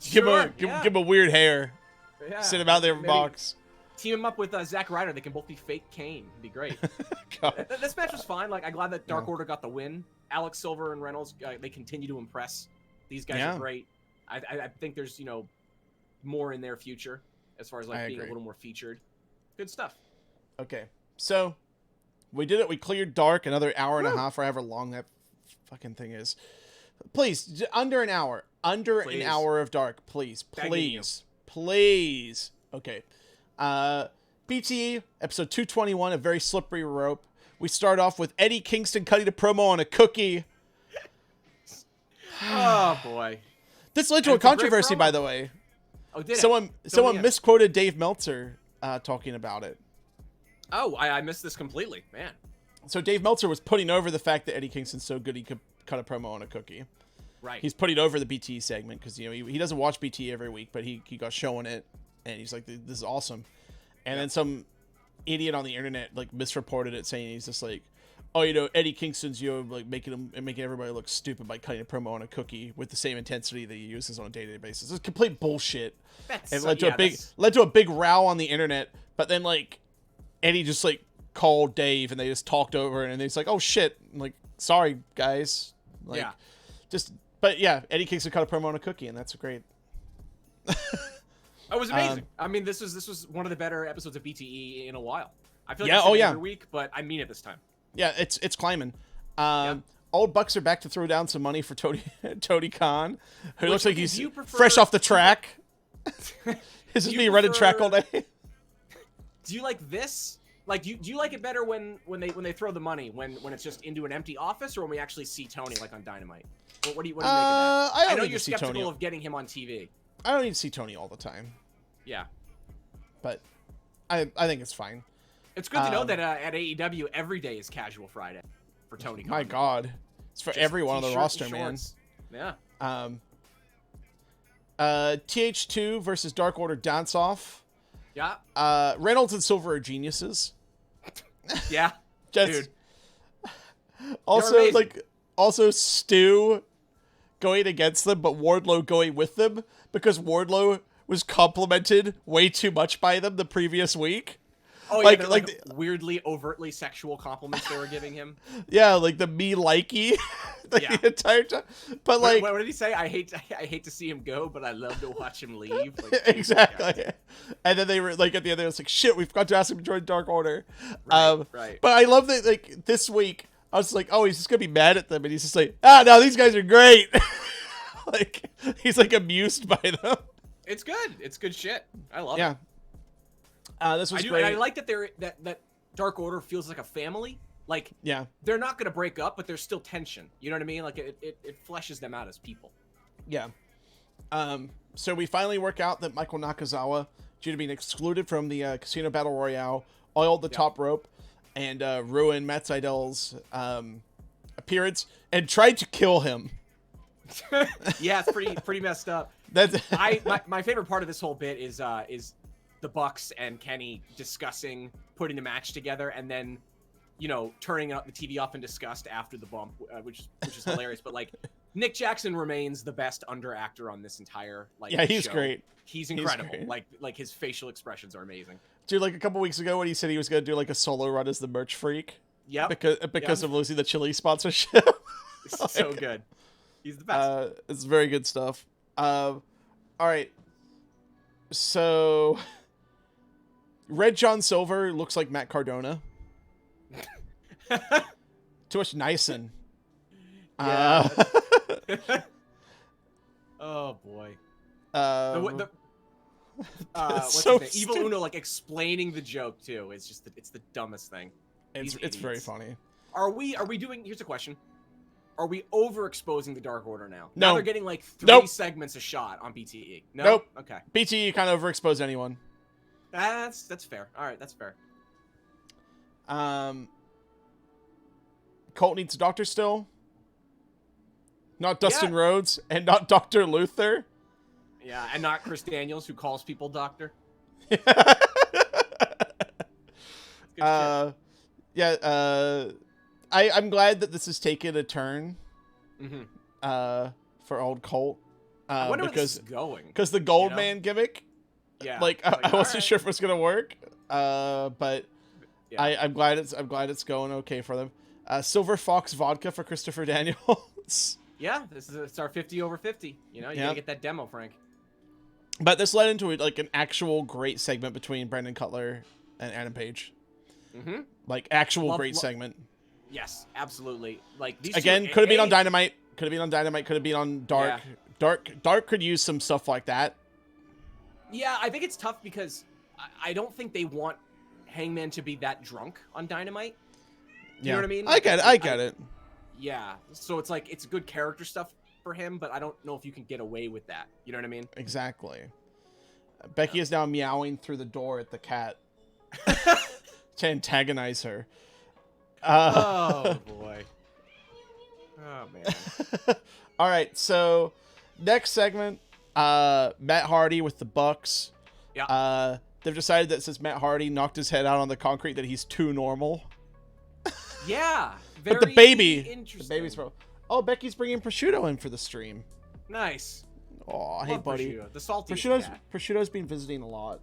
Sure, give him a weird hair. Yeah. Sit him out there in a box. Team him up with Zack Ryder. They can both be fake Kane. It'd be great. This match was fine. Like I'm glad that Dark Order got the win. Alex Silver and Reynolds, they continue to impress. These guys are great. I think there's more in their future as far as like being a little more featured. Good stuff. Okay, so we did it. We cleared Dark, another hour and a half, or however long that fucking thing is. Please, under an hour. An hour of Dark, please. Okay. BTE, episode 221, a very slippery rope. We start off with Eddie Kingston cutting a promo on a cookie. Oh, boy. This led to a controversy, by the way. Oh, did Someone misquoted Dave Meltzer talking about it. Oh, I missed this completely, man. So Dave Meltzer was putting over the fact that Eddie Kingston's so good he could cut a promo on a cookie. Right. He's putting over the BTE segment because he doesn't watch BTE every week, but he got showing it, and he's like, this is awesome. And then some idiot on the internet like misreported it, saying he's just like, oh, Eddie Kingston's like making everybody look stupid by cutting a promo on a cookie with the same intensity that he uses on a day-to-day basis. It's complete bullshit. It led to a big row on the internet. But then like Eddie just like called Dave, and they just talked over it, and he's like, oh shit, I'm like, sorry guys, like but yeah, Eddie Kingston cut a promo on a cookie, and that's great. It was amazing. I mean, this was one of the better episodes of BTE in a while. I feel like every week, but I mean it this time. Yeah, it's climbing. Old Bucks are back to throw down some money for Tony Khan, who looks like he's fresh off the track. Is this me running track all day? Do you like this? Like, do you like it better when they throw the money when it's just into an empty office, or when we actually see Tony like on Dynamite? What do you make of that? I know you're skeptical of getting him on TV. I don't need to see Tony all the time. Yeah, but I think it's fine. It's good to know that at AEW every day is Casual Friday for Tony Khan. My God, it's for everyone on the roster, man. Yeah. TH2 versus Dark Order dance off. Yeah. Reynolds and Silver are geniuses. Yeah. Dude. Also Stu going against them, but Wardlow going with them, because Wardlow was complimented way too much by them the previous week. Oh, yeah, like weirdly, overtly sexual compliments they were giving him. Yeah, like the me likey the entire time. But like, what did he say? I hate to see him go, but I love to watch him leave. Like, exactly. And then they were like at the end, it was like, shit, we forgot to ask him to join Dark Order. Right. But I love that like this week, I was like, oh, he's just gonna be mad at them, and he's just like, no, these guys are great. Like he's like amused by them. It's good. It's good shit. I love it. This was great. And I like that that Dark Order feels like a family. Like, they're not gonna break up, but there's still tension. You know what I mean? Like it fleshes them out as people. Yeah. So we finally work out that Michael Nakazawa, due to being excluded from the Casino Battle Royale, oiled the top rope and ruined Matt Seidel's appearance and tried to kill him. Yeah, it's pretty messed up. My favorite part of this whole bit is the Bucks and Kenny discussing putting the match together, and then turning the TV off in disgust after the bump, which is hilarious. But like, Nick Jackson remains the best under actor on this entire he's show. Great. He's incredible. He's great. Like his facial expressions are amazing. Dude, like a couple weeks ago when he said he was gonna do like a solo run as the merch freak. Yeah. Because of losing the chili sponsorship. It's so good. He's the best. It's very good stuff. All right. So, Red John Silver looks like Matt Cardona. Too much Nyson. Yeah. Oh boy. What's so his name? Evil Uno like explaining the joke too. It's the dumbest thing. It's very funny. Are we doing? Here's a question: are we overexposing the Dark Order now? No. Now they're getting like 3 segments a shot on BTE. No? Nope. Okay. BTE kind of overexpose anyone. That's fair. All right, that's fair. Colt needs a doctor still. Not Dustin Rhodes and not Dr. Luther. Yeah, and not Chris Daniels, who calls people doctor. I'm glad that this has taken a turn. For old Colt. I wonder where this is going. Because the Goldman gimmick. Yeah. I wasn't sure if it was gonna work. But I'm glad it's going okay for them. Silver Fox vodka for Christopher Daniels. Yeah, it's our 50 over 50. You know, you gotta get that demo, Frank. But this led into like an actual great segment between Brandon Cutler and Adam Page. Like actual great segment. Yes, absolutely. Like these again, could have been on Dynamite. Could have been on Dynamite. Could have been on Dark. Yeah. Dark could use some stuff like that. Yeah, I think it's tough because I don't think they want Hangman to be that drunk on Dynamite. You know what I mean? I get it. Yeah, so it's like it's good character stuff for him, but I don't know if you can get away with that. You know what I mean? Exactly. Becky is now meowing through the door at the cat to antagonize her. Oh boy. Oh man. All right, so next segment, Matt Hardy with the Bucks. Yeah. They've decided that since Matt Hardy knocked his head out on the concrete, that he's too normal. Yeah. But the baby's pro. Oh, Becky's bringing prosciutto in for the stream. Nice. Oh, hey buddy. Prosciutto. The salty prosciutto's been visiting a lot.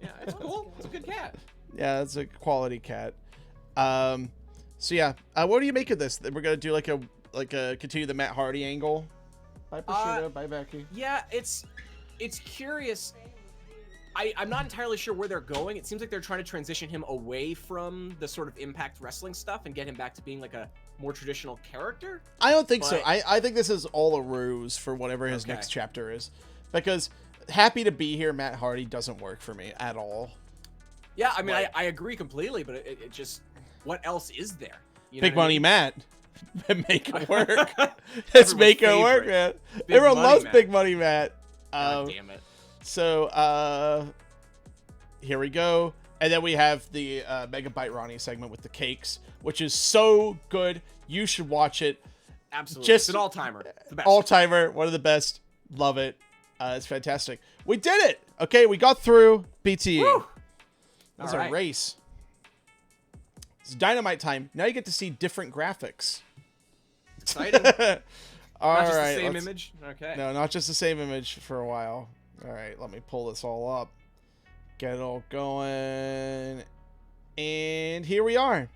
Yeah, it's cool. It's a good cat. Yeah, it's a quality cat. So yeah, what do you make of this? We're gonna do like a continue the Matt Hardy angle. Bye prosciutto, bye Becky. Yeah, it's curious. I'm not entirely sure where they're going. It seems like they're trying to transition him away from the sort of Impact Wrestling stuff and get him back to being like a more traditional character. I don't think so. I think this is all a ruse for whatever his next chapter is, because happy to be here Matt Hardy doesn't work for me at all. Yeah, I mean, I agree completely, but it just, what else is there? You know Big Money Matt. Make it work. Let's Everyone's make it favorite. work, man. Big Everyone Money loves Matt. Big Money Matt. God damn it. So, here we go. And then we have the Megabyte Ronnie segment with the cakes, which is so good. You should watch it. Absolutely. Just it's an all-timer. The best. All-timer. One of the best. Love it. It's fantastic. We did it. Okay, we got through BTE. Woo! That was a race. It's Dynamite time. Now you get to see different graphics. Exciting. All Not just right, the same image? Okay. No, not just the same image for a while. All right, let me pull this all up. Get it all going. And here we are.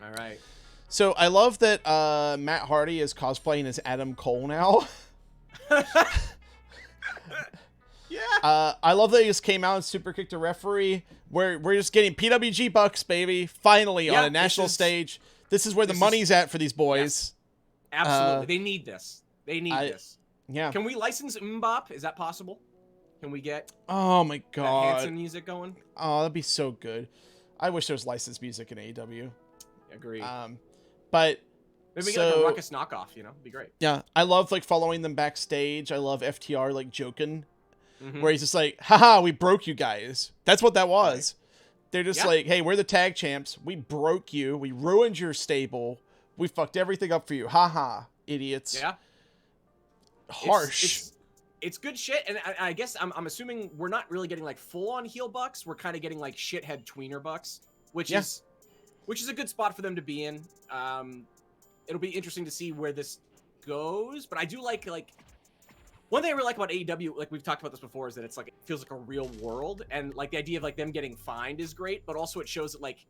All right. So I love that Matt Hardy is cosplaying as Adam Cole now. Yeah. I love that he just came out and super kicked a referee. We're just getting PWG bucks, baby. Finally on a national stage. This is where the money's at for these boys. Yes. Absolutely. They need this. They need this. Yeah. Can we license Mbop? Is that possible? Can we get oh my god that Hanson music going? Oh, that'd be so good. I wish there was licensed music in AEW. Agree. But maybe we get like a Ruckus knockoff, you know? It'd be great. Yeah. I love like following them backstage. I love FTR like joking. Where he's just like, haha, we broke you guys. That's what that was. Right. They're just like, hey, we're the tag champs. We broke you. We ruined your stable. We fucked everything up for you. Haha, idiots. Yeah. Harsh. It's good shit. And I guess I'm assuming we're not really getting like full on heel bucks. We're kind of getting like shithead tweener bucks, which is a good spot for them to be in. It'll be interesting to see where this goes. But I do like one thing I really like about AEW, like we've talked about this before, is that it's like it feels like a real world, and like the idea of like them getting fined is great, but also it shows that like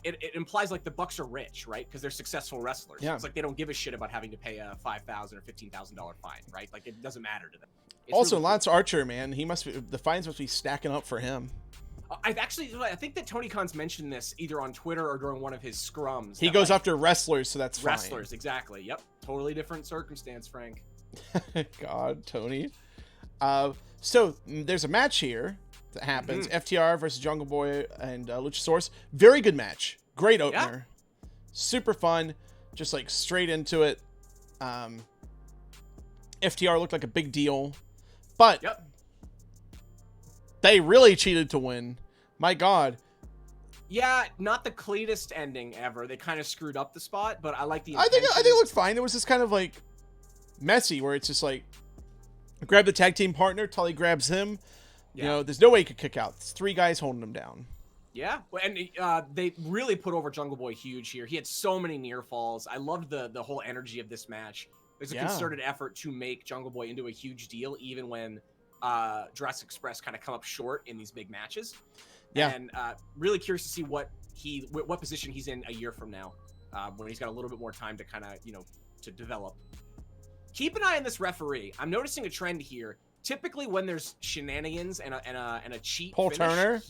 it implies like the Bucks are rich, right? Because they're successful wrestlers. Yeah. It's like they don't give a shit about having to pay a $5,000 or $15,000 fine, right? Like it doesn't matter to them. It's also, really Lance Archer, man, the fines must be stacking up for him. I think that Tony Khan's mentioned this either on Twitter or during one of his scrums. He goes after wrestlers, so that's fine. Wrestlers, exactly. Yep, totally different circumstance, Frank. God, Tony. So there's a match here that happens. FTR versus Jungle Boy and Luchasaurus. Very good match. Great opener. Super fun. Just like straight into it. FTR looked like a big deal. But they really cheated to win. My God. Yeah, not the cleanest ending ever. They kind of screwed up the spot, but I like the I think it looked fine. It was just kind of like messy where it's just like grab the tag team partner, Tully grabs him. You know, there's no way he could kick out. It's 3 guys holding him down. Yeah, and they really put over Jungle Boy huge here. He had so many near falls. I loved the whole energy of this match. There's a concerted effort to make Jungle Boy into a huge deal, even when Jurassic Express kind of come up short in these big matches. Yeah, and really curious to see what position he's in a year from now, when he's got a little bit more time to kind of to develop. Keep an eye on this referee. I'm noticing a trend here. Typically, when there's shenanigans and a cheat Paul finish, Turner?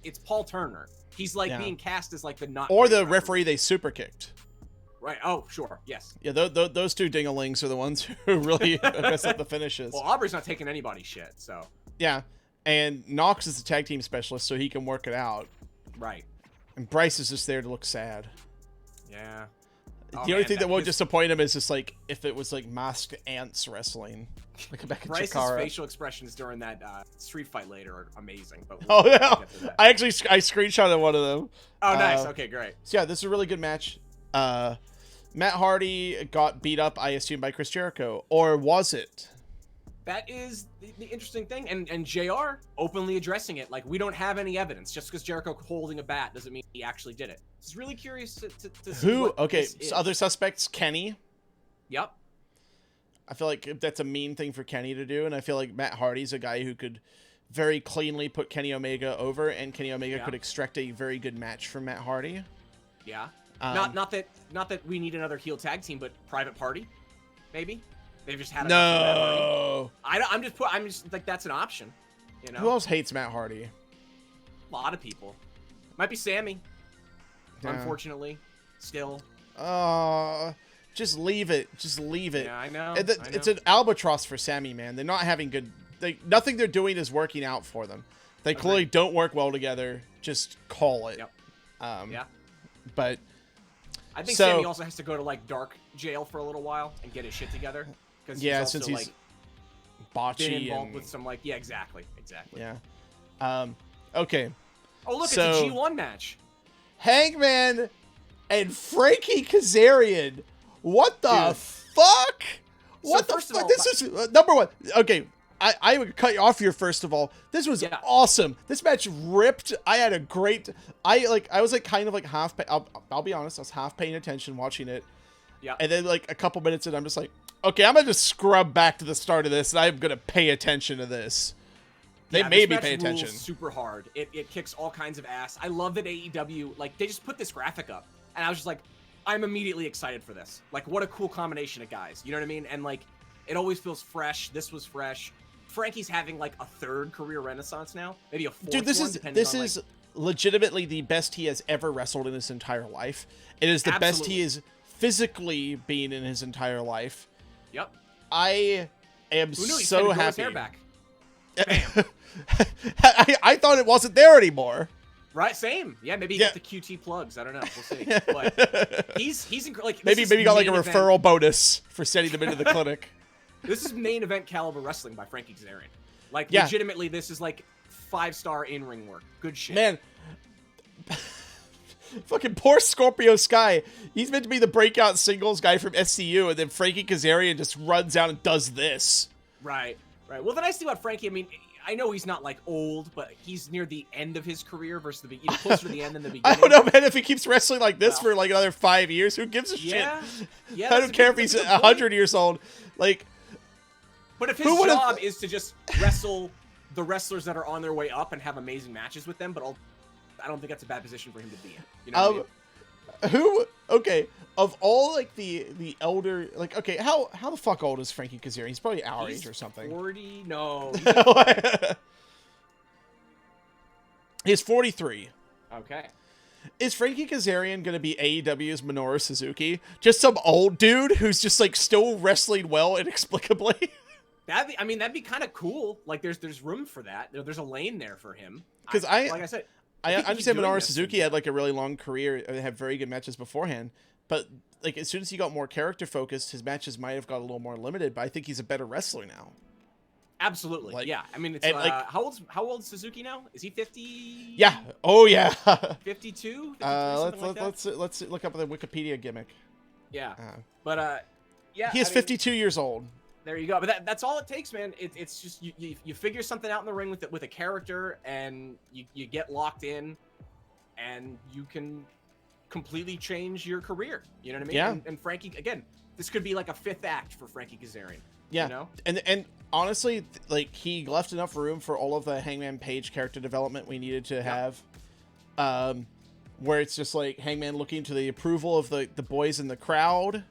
It's Paul Turner. He's like being cast as like the not or the referee they super kicked. Right. Oh, sure. Yes. Yeah, those 2 dingalings are the ones who really mess up the finishes. Well, Aubrey's not taking anybody's shit, so. Yeah, and Knox is the tag team specialist, so he can work it out. Right. And Bryce is just there to look sad. Yeah. The only thing that won't disappoint him is just like if it was like masked ants wrestling, like back in Bryce's Chikara. facial expressions during that street fight later are amazing. But I screenshotted one of them. Oh, nice. Okay, great. So yeah, this is a really good match. Matt Hardy got beat up, I assume, by Chris Jericho, or was it? That is the interesting thing, and JR openly addressing it. Like, we don't have any evidence. Just because Jericho holding a bat doesn't mean he actually did it. It's really curious to see who. Okay, so other suspects, Kenny. Yep. I feel like that's a mean thing for Kenny to do, and I feel like Matt Hardy's a guy who could very cleanly put Kenny Omega over, and Kenny Omega could extract a very good match from Matt Hardy. Yeah. Not that we need another heel tag team, but Private Party, maybe. They've just had no. I'm just like, that's an option. You know. Who else hates Matt Hardy? A lot of people. Might be Sammy. Yeah. Unfortunately, still. Just leave it. Just leave it. Yeah, I know. It's an albatross for Sammy, man. They're not having good. Nothing they're doing is working out for them. They clearly don't work well together. Just call it. Yep. Yeah. But I think Sammy also has to go to like dark jail for a little while and get his shit together. Since he's like botchy been involved with some like exactly. Yeah. Okay. Oh look, it's a G1 match. Hangman and Frankie Kazarian. What the fuck? What the fuck? This is number one. Okay, I would cut you off here first of all. This was awesome. This match ripped. I had a great. I was like kind of like half. I'll be honest. I was half paying attention watching it. Yeah. And then like a couple minutes in, I'm just like, okay, I'm gonna just scrub back to the start of this, and I'm gonna pay attention to this. They made me pay attention. Super hard. It kicks all kinds of ass. I love that AEW they just put this graphic up, and I was just like, I'm immediately excited for this. Like, what a cool combination of guys. You know what I mean? And like, it always feels fresh. This was fresh. Frankie's having like a 3rd career renaissance now, maybe a 4th. Dude, this is legitimately the best he has ever wrestled in his entire life. It is the best he is physically been in his entire life. Yep. I am so happy. His hair back. I thought it wasn't there anymore. Right, same. Yeah, maybe he got the QT plugs. I don't know. We'll see. But he's like maybe got like a referral bonus for sending them into the clinic. This is main event caliber wrestling by Frankie Kazarian. Like legitimately, this is like 5-star in-ring work. Good shit. Man, fucking poor Scorpio Sky. He's meant to be the breakout singles guy from SCU, and then Frankie Kazarian just runs out and does this. Right. Well, the nice thing about Frankie, I mean, I know he's not like old, but he's near the end of his career versus the closer to the end than the beginning. I don't know, man. If he keeps wrestling like this for like another 5 years, who gives a shit? Yeah. I don't care if he's 100 years old. Like, but if his job is to just wrestle the wrestlers that are on their way up and have amazing matches with them, but I don't think that's a bad position for him to be in. You know what I mean? Okay, of all like the elder, like, okay, how the fuck old is Frankie Kazarian? He's probably our age or something. 40? No. He's 43. Okay. Is Frankie Kazarian going to be AEW's Minoru Suzuki? Just some old dude who's just like still wrestling well inexplicably? That'd be kind of cool. Like there's room for that. There's a lane there for him. Because like I said, I understand Minoru Suzuki had like a really long career and had very good matches beforehand, but like as soon as he got more character focused, his matches might have got a little more limited. But I think he's a better wrestler now. Absolutely, like, yeah. I mean, it's how old's Suzuki now? Is he 50? Yeah. Oh yeah. 52. Let's look up the Wikipedia gimmick. Yeah. But yeah. He is 52 years old. There you go. But that's all it takes, man. It's just you figure something out in the ring with a character, and you get locked in, and you can completely change your career. You know what I mean? Yeah. And Frankie, again, this could be like a fifth act for Frankie Kazarian. Yeah. You know? And honestly, like he left enough room for all of the Hangman Page character development we needed to have. Where it's just like Hangman looking to the approval of the boys in the crowd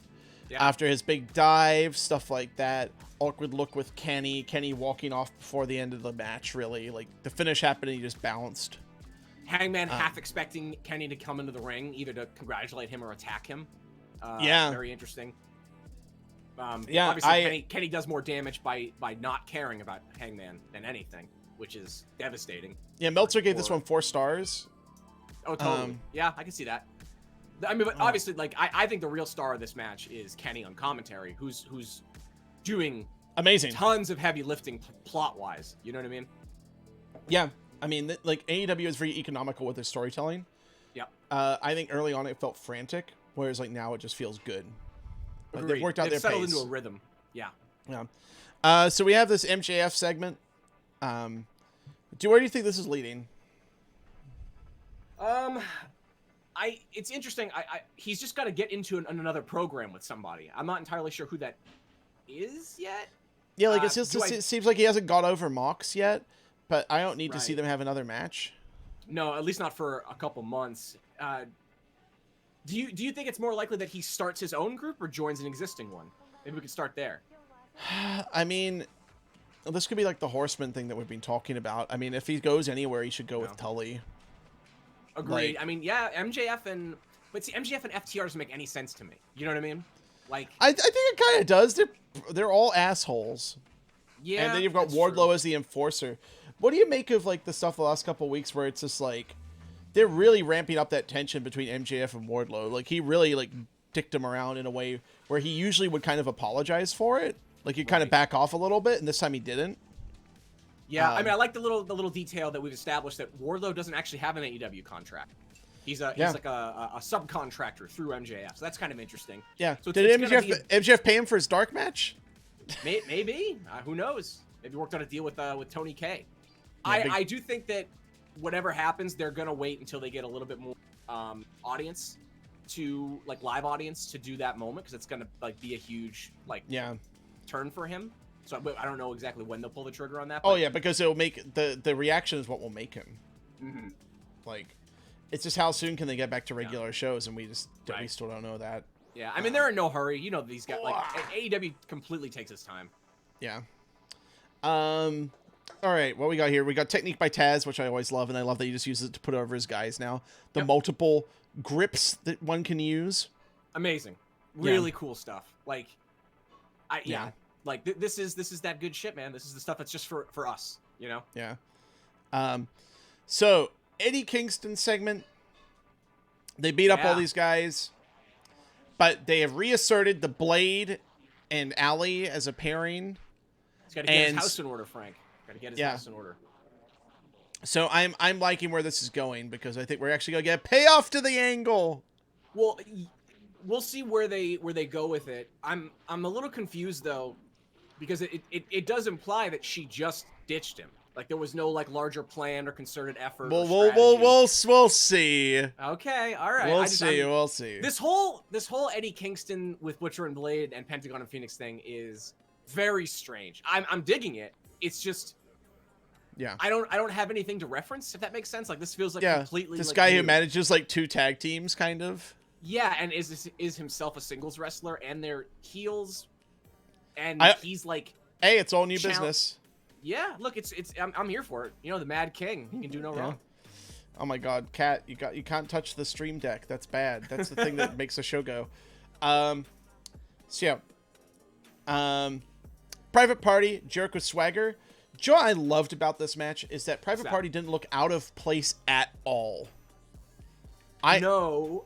after his big dive, stuff like that. Awkward look with Kenny walking off before the end of the match, really. Like the finish happened and he just bounced. Hangman half expecting Kenny to come into the ring, either to congratulate him or attack him. Very interesting. Obviously Kenny does more damage by not caring about Hangman than anything, which is devastating. Yeah, Meltzer gave this one 4 stars. Oh, totally. Yeah, I can see that. I mean, but obviously, like I think the real star of this match is Kenny on commentary, who's doing amazing tons of heavy lifting plot wise. You know what I mean? Yeah, I mean, like AEW is very economical with their storytelling. Yeah. I think early on it felt frantic, whereas like now it just feels good. They've worked out their settled pace. into a rhythm. Yeah. Yeah. So we have this MJF segment. Where do you think this is leading? It's interesting. He's just got to get into another program with somebody. I'm not entirely sure who that is yet. Yeah, like it seems like he hasn't got over Mox yet, but I don't need to see them have another match. No, at least not for a couple months. Do you think it's more likely that he starts his own group or joins an existing one? Maybe we could start there. I mean, this could be like the Horseman thing that we've been talking about. I mean, if he goes anywhere, he should go with Tully. Agreed. I mean, yeah, MJF and FTR doesn't make any sense to me. You know what I mean? Like, I think it kind of does. They're all assholes. Yeah. And then you've got Wardlow as the enforcer. What do you make of like the stuff the last couple of weeks where it's just like they're really ramping up that tension between MJF and Wardlow? Like he really like dicked him around in a way where he usually would kind of apologize for it. Like he'd kind of back off a little bit, and this time he didn't. Yeah, I mean, I like the little detail that we've established that Wardlow doesn't actually have an AEW contract. He's like a subcontractor through MJF, so that's kind of interesting. Yeah. So did MJF pay him for his dark match? Maybe. Who knows? Maybe worked on a deal with Tony K. I do think that whatever happens, they're gonna wait until they get a little bit more audience to like live audience to do that moment, because it's gonna like be a huge turn for him. So I don't know exactly when they'll pull the trigger on that. Oh yeah, because it'll make the reaction is what will make him. Mm-hmm. Like, it's just how soon can they get back to regular shows, and we still don't know that. Yeah, I mean they're in no hurry. You know these guys. Like AEW completely takes its time. Yeah. All right, what we got here? We got Technique by Taz, which I always love, and I love that he just uses it to put over his guys now. The multiple grips that one can use. Amazing. Really cool stuff. Like, Like this is that good shit, man. This is the stuff that's just for us, you know? Yeah. So Eddie Kingston segment. They beat up all these guys, but they have reasserted the Blade and Allie as a pairing. He's got to get his house in order, Frank. Got to get his house in order. So I'm liking where this is going, because I think we're actually gonna get a payoff to the angle. Well, we'll see where they go with it. I'm a little confused though, because it does imply that she just ditched him. Like there was no like larger plan or concerted effort. We'll see. Okay, all right. We'll see. This whole Eddie Kingston with Butcher and Blade and Pentagon and Phoenix thing is very strange. I'm digging it. It's just I don't have anything to reference, if that makes sense. Like this feels like completely this like guy new. Who manages like 2 tag teams kind of. Yeah, and is himself a singles wrestler, and they're heels, and he's like, hey, it's all new business. Yeah, look, I'm here for it. You know, the Mad King, he can do no wrong. Oh my God, Kat, you can't touch the stream deck. That's bad. That's the thing that makes the show go. Private Party, Jericho Swagger. Joe, I loved about this match is that Private Party didn't look out of place at all. No.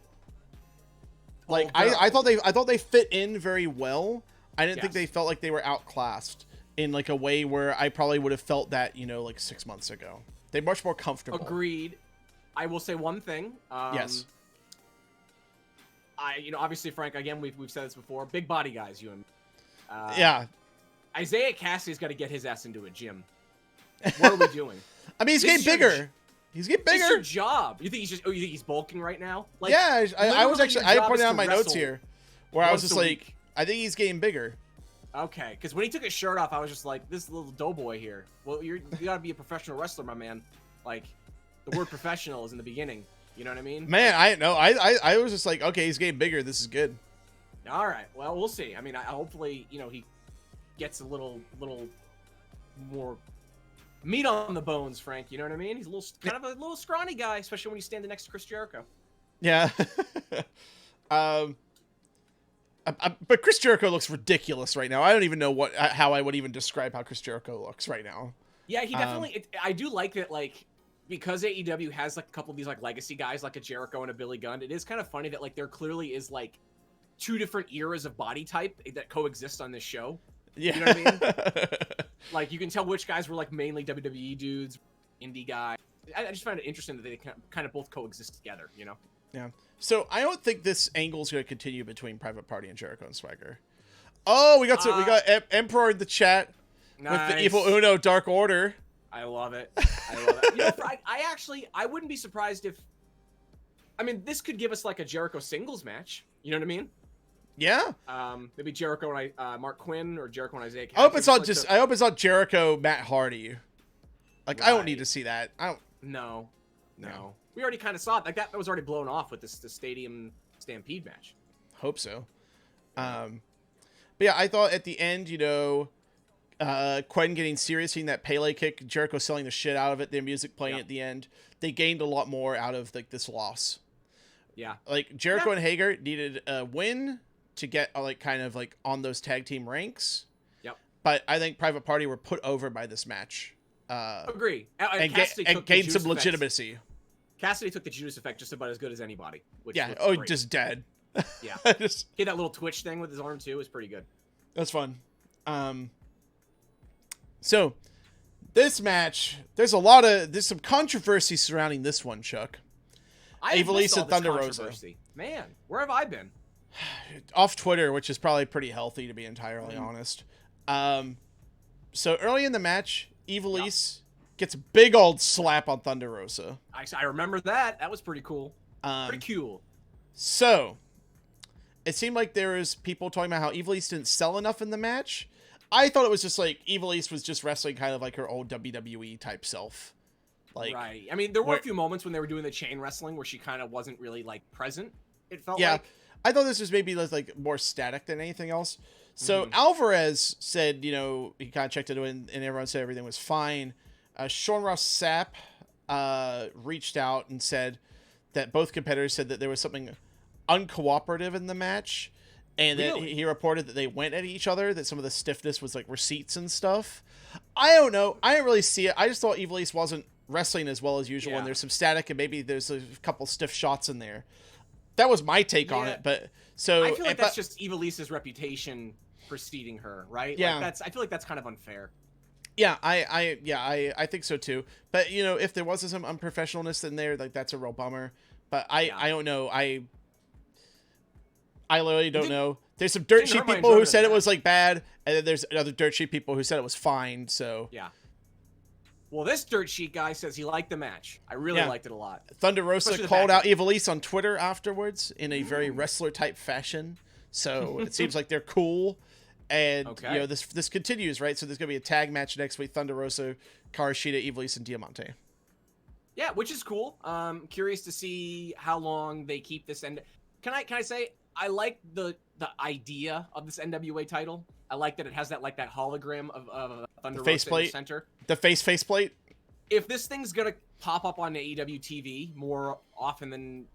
Like I thought they fit in very well. I didn't think they felt like they were outclassed in like a way where I probably would have felt that, like 6 months ago. They're much more comfortable. Agreed. I will say one thing. Yes. Obviously, Frank, again, we've said this before. Big body guys, you and me. Yeah. Isaiah Cassidy's got to get his ass into a gym. What are we doing? I mean, he's getting bigger. He's getting bigger. It's your job. You think he's bulking right now? Like, yeah, I was actually, I pointed out my notes here where I was just like, week. I think he's getting bigger. Okay, because when he took his shirt off, I was just like, this little doughboy here. Well, you got to be a professional wrestler, my man. Like, the word professional is in the beginning. You know what I mean? Man, I was just like, okay, he's getting bigger. This is good. All right. Well, we'll see. I mean, hopefully, he gets a little more meat on the bones, Frank. You know what I mean? He's kind of a little scrawny guy, especially when he's standing next to Chris Jericho. Yeah. But Chris Jericho looks ridiculous right now. I don't even know how I would even describe how Chris Jericho looks right now. Yeah, he definitely. I do like that, like, because AEW has like a couple of these like legacy guys, like a Jericho and a Billy Gunn. It is kind of funny that like there clearly is like 2 different eras of body type that coexist on this show. Yeah. You know what I mean? Like, you can tell which guys were like mainly WWE dudes, indie guys. I just find it interesting that they kind of both coexist together, Yeah. So I don't think this angle is going to continue between Private Party and Jericho and Swagger. Oh, we got Emperor in the chat with the Evil Uno Dark Order. I love it. I wouldn't be surprised if. I mean, this could give us like a Jericho singles match. You know what I mean? Yeah. Maybe Jericho and Mark Quinn or Jericho and Isaiah. I hope it's not I hope it's not Jericho Matt Hardy. Like, right. I don't need to see that. I don't. No. We already kind of saw it. Like that was already blown off with the Stadium Stampede match. Hope so. But yeah, I thought at the end, Quinn getting serious, seeing that Pele kick, Jericho selling the shit out of it, their music playing at the end, they gained a lot more out of like this loss. Yeah. Like Jericho and Hager needed a win to get like kind of like on those tag team ranks. Yep. But I think Private Party were put over by this match. Agree. And gained some legitimacy. Cassidy took the Judas effect just about as good as anybody. Which great. Just dead. Yeah. He had that little twitch thing with his arm too. It was pretty good. That's fun. So this match, there's some controversy surrounding this one, Chuck. Evilise and Thunder Rosa. Man, where have I been? Off Twitter, which is probably pretty healthy to be entirely honest. So early in the match, Evilise gets a big old slap on Thunder Rosa. I remember that. That was pretty cool. Pretty cool. So it seemed like there was people talking about how Evilise didn't sell enough in the match. I thought it was just like Evilise was just wrestling kind of like her old WWE type self. Like, right. I mean, there were a few moments when they were doing the chain wrestling where she kind of wasn't really like present. It felt like. I thought this was maybe like more static than anything else. So Alvarez said, he kind of checked it in and everyone said everything was fine. Sean Ross Sapp reached out and said that both competitors said that there was something uncooperative in the match. And then he reported that they went at each other, that some of the stiffness was like receipts and stuff. I don't know. I didn't really see it. I just thought Evilise wasn't wrestling as well as usual, and there's some static, and maybe there's a couple stiff shots in there. That was my take on it, but so I feel like that's just Evilise's reputation preceding her, right? Yeah, like I feel like that's kind of unfair. Yeah, I think so too. But if there was some unprofessionalness in there, like that's a real bummer. But I don't know. I literally don't know. There's some dirt sheet people who said it was like bad, and then there's other dirt sheet people who said it was fine. So yeah. Well, this dirt sheet guy says he liked the match. I really liked it a lot. Thunder Rosa called out Evilise on Twitter afterwards in a very wrestler type fashion. So it seems like they're cool. And this continues, right? So there's gonna be a tag match next week: Thunder Rosa, Karashita, Evilise, and Diamante. Yeah, which is cool. Curious to see how long they keep this. And can I say I like the idea of this NWA title. I like that it has that hologram of Thunder Rosa in the center. The faceplate. If this thing's gonna pop up on AEW TV more often than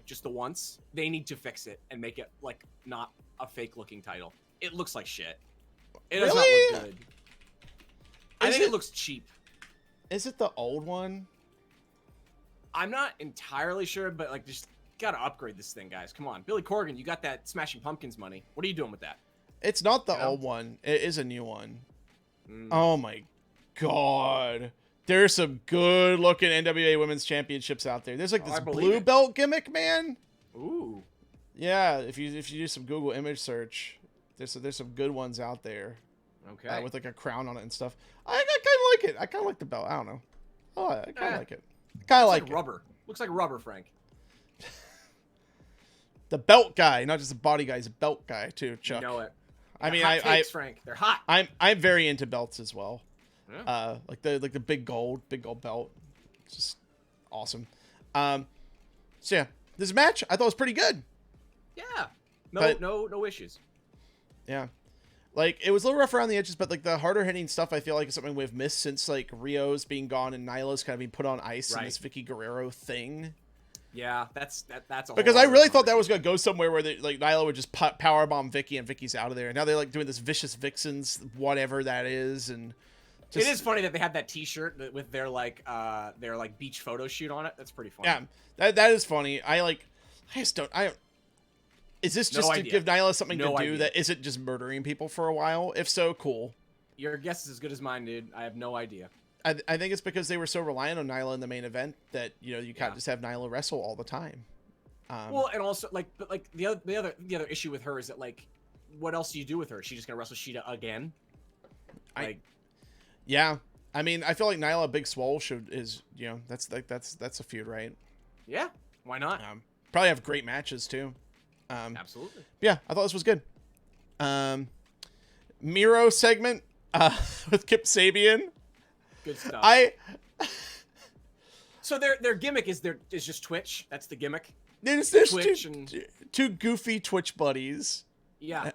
just the once, they need to fix it and make it like not a fake looking title. It looks like shit. It does not look good. I think it looks cheap. Is it the old one? I'm not entirely sure, but like, just gotta upgrade this thing, guys. Come on, Billy Corgan, you got that Smashing Pumpkins money. What are you doing with that? It's not the old one. It is a new one. Oh my god. There's some good looking NWA Women's Championships out there. There's like this blue belt gimmick, man. Ooh. Yeah, if you do some Google image search, there's some good ones out there. Okay. With like a crown on it and stuff. I kind of like it. I kind of like the belt. I don't know. Oh, I kind of like it. Kind of like rubber. Looks like rubber, Frank. The belt guy, not just the body guy. He's a belt guy too, Chuck. You know it. I mean, Frank. They're hot. I'm very into belts as well. Yeah. Like the big gold belt. It's just awesome. So yeah, this match I thought was pretty good. Yeah. No issues. Yeah. Like, it was a little rough around the edges, but like the harder hitting stuff I feel like is something we've missed since like Rio's being gone and Nyla's kind of being put on ice in this Vicky Guerrero thing. Yeah, that's a because I really thought that was gonna go somewhere where like Nyla would just powerbomb Vicky and Vicky's out of there. And now they're like doing this Vicious Vixens, whatever that is, and it is funny that they had that T-shirt with their like beach photo shoot on it. That's pretty funny. Yeah, that is funny. I just don't. Is this just to give Nyla something to do that isn't just murdering people for a while? If so, cool. Your guess is as good as mine, dude. I have no idea. I think it's because they were so reliant on Nyla in the main event that you can't just have Nyla wrestle all the time. Well, and also the other issue with her is that like, what else do you do with her? Is she just gonna wrestle Shida again? Yeah. I mean, I feel like Nyla Big Swole is that's a feud, right? Yeah. Why not? Probably have great matches too. Absolutely. Yeah, I thought this was good. Miro segment with Kip Sabian. Good stuff. So their gimmick is just Twitch. That's the gimmick. There's two goofy Twitch buddies. Yeah.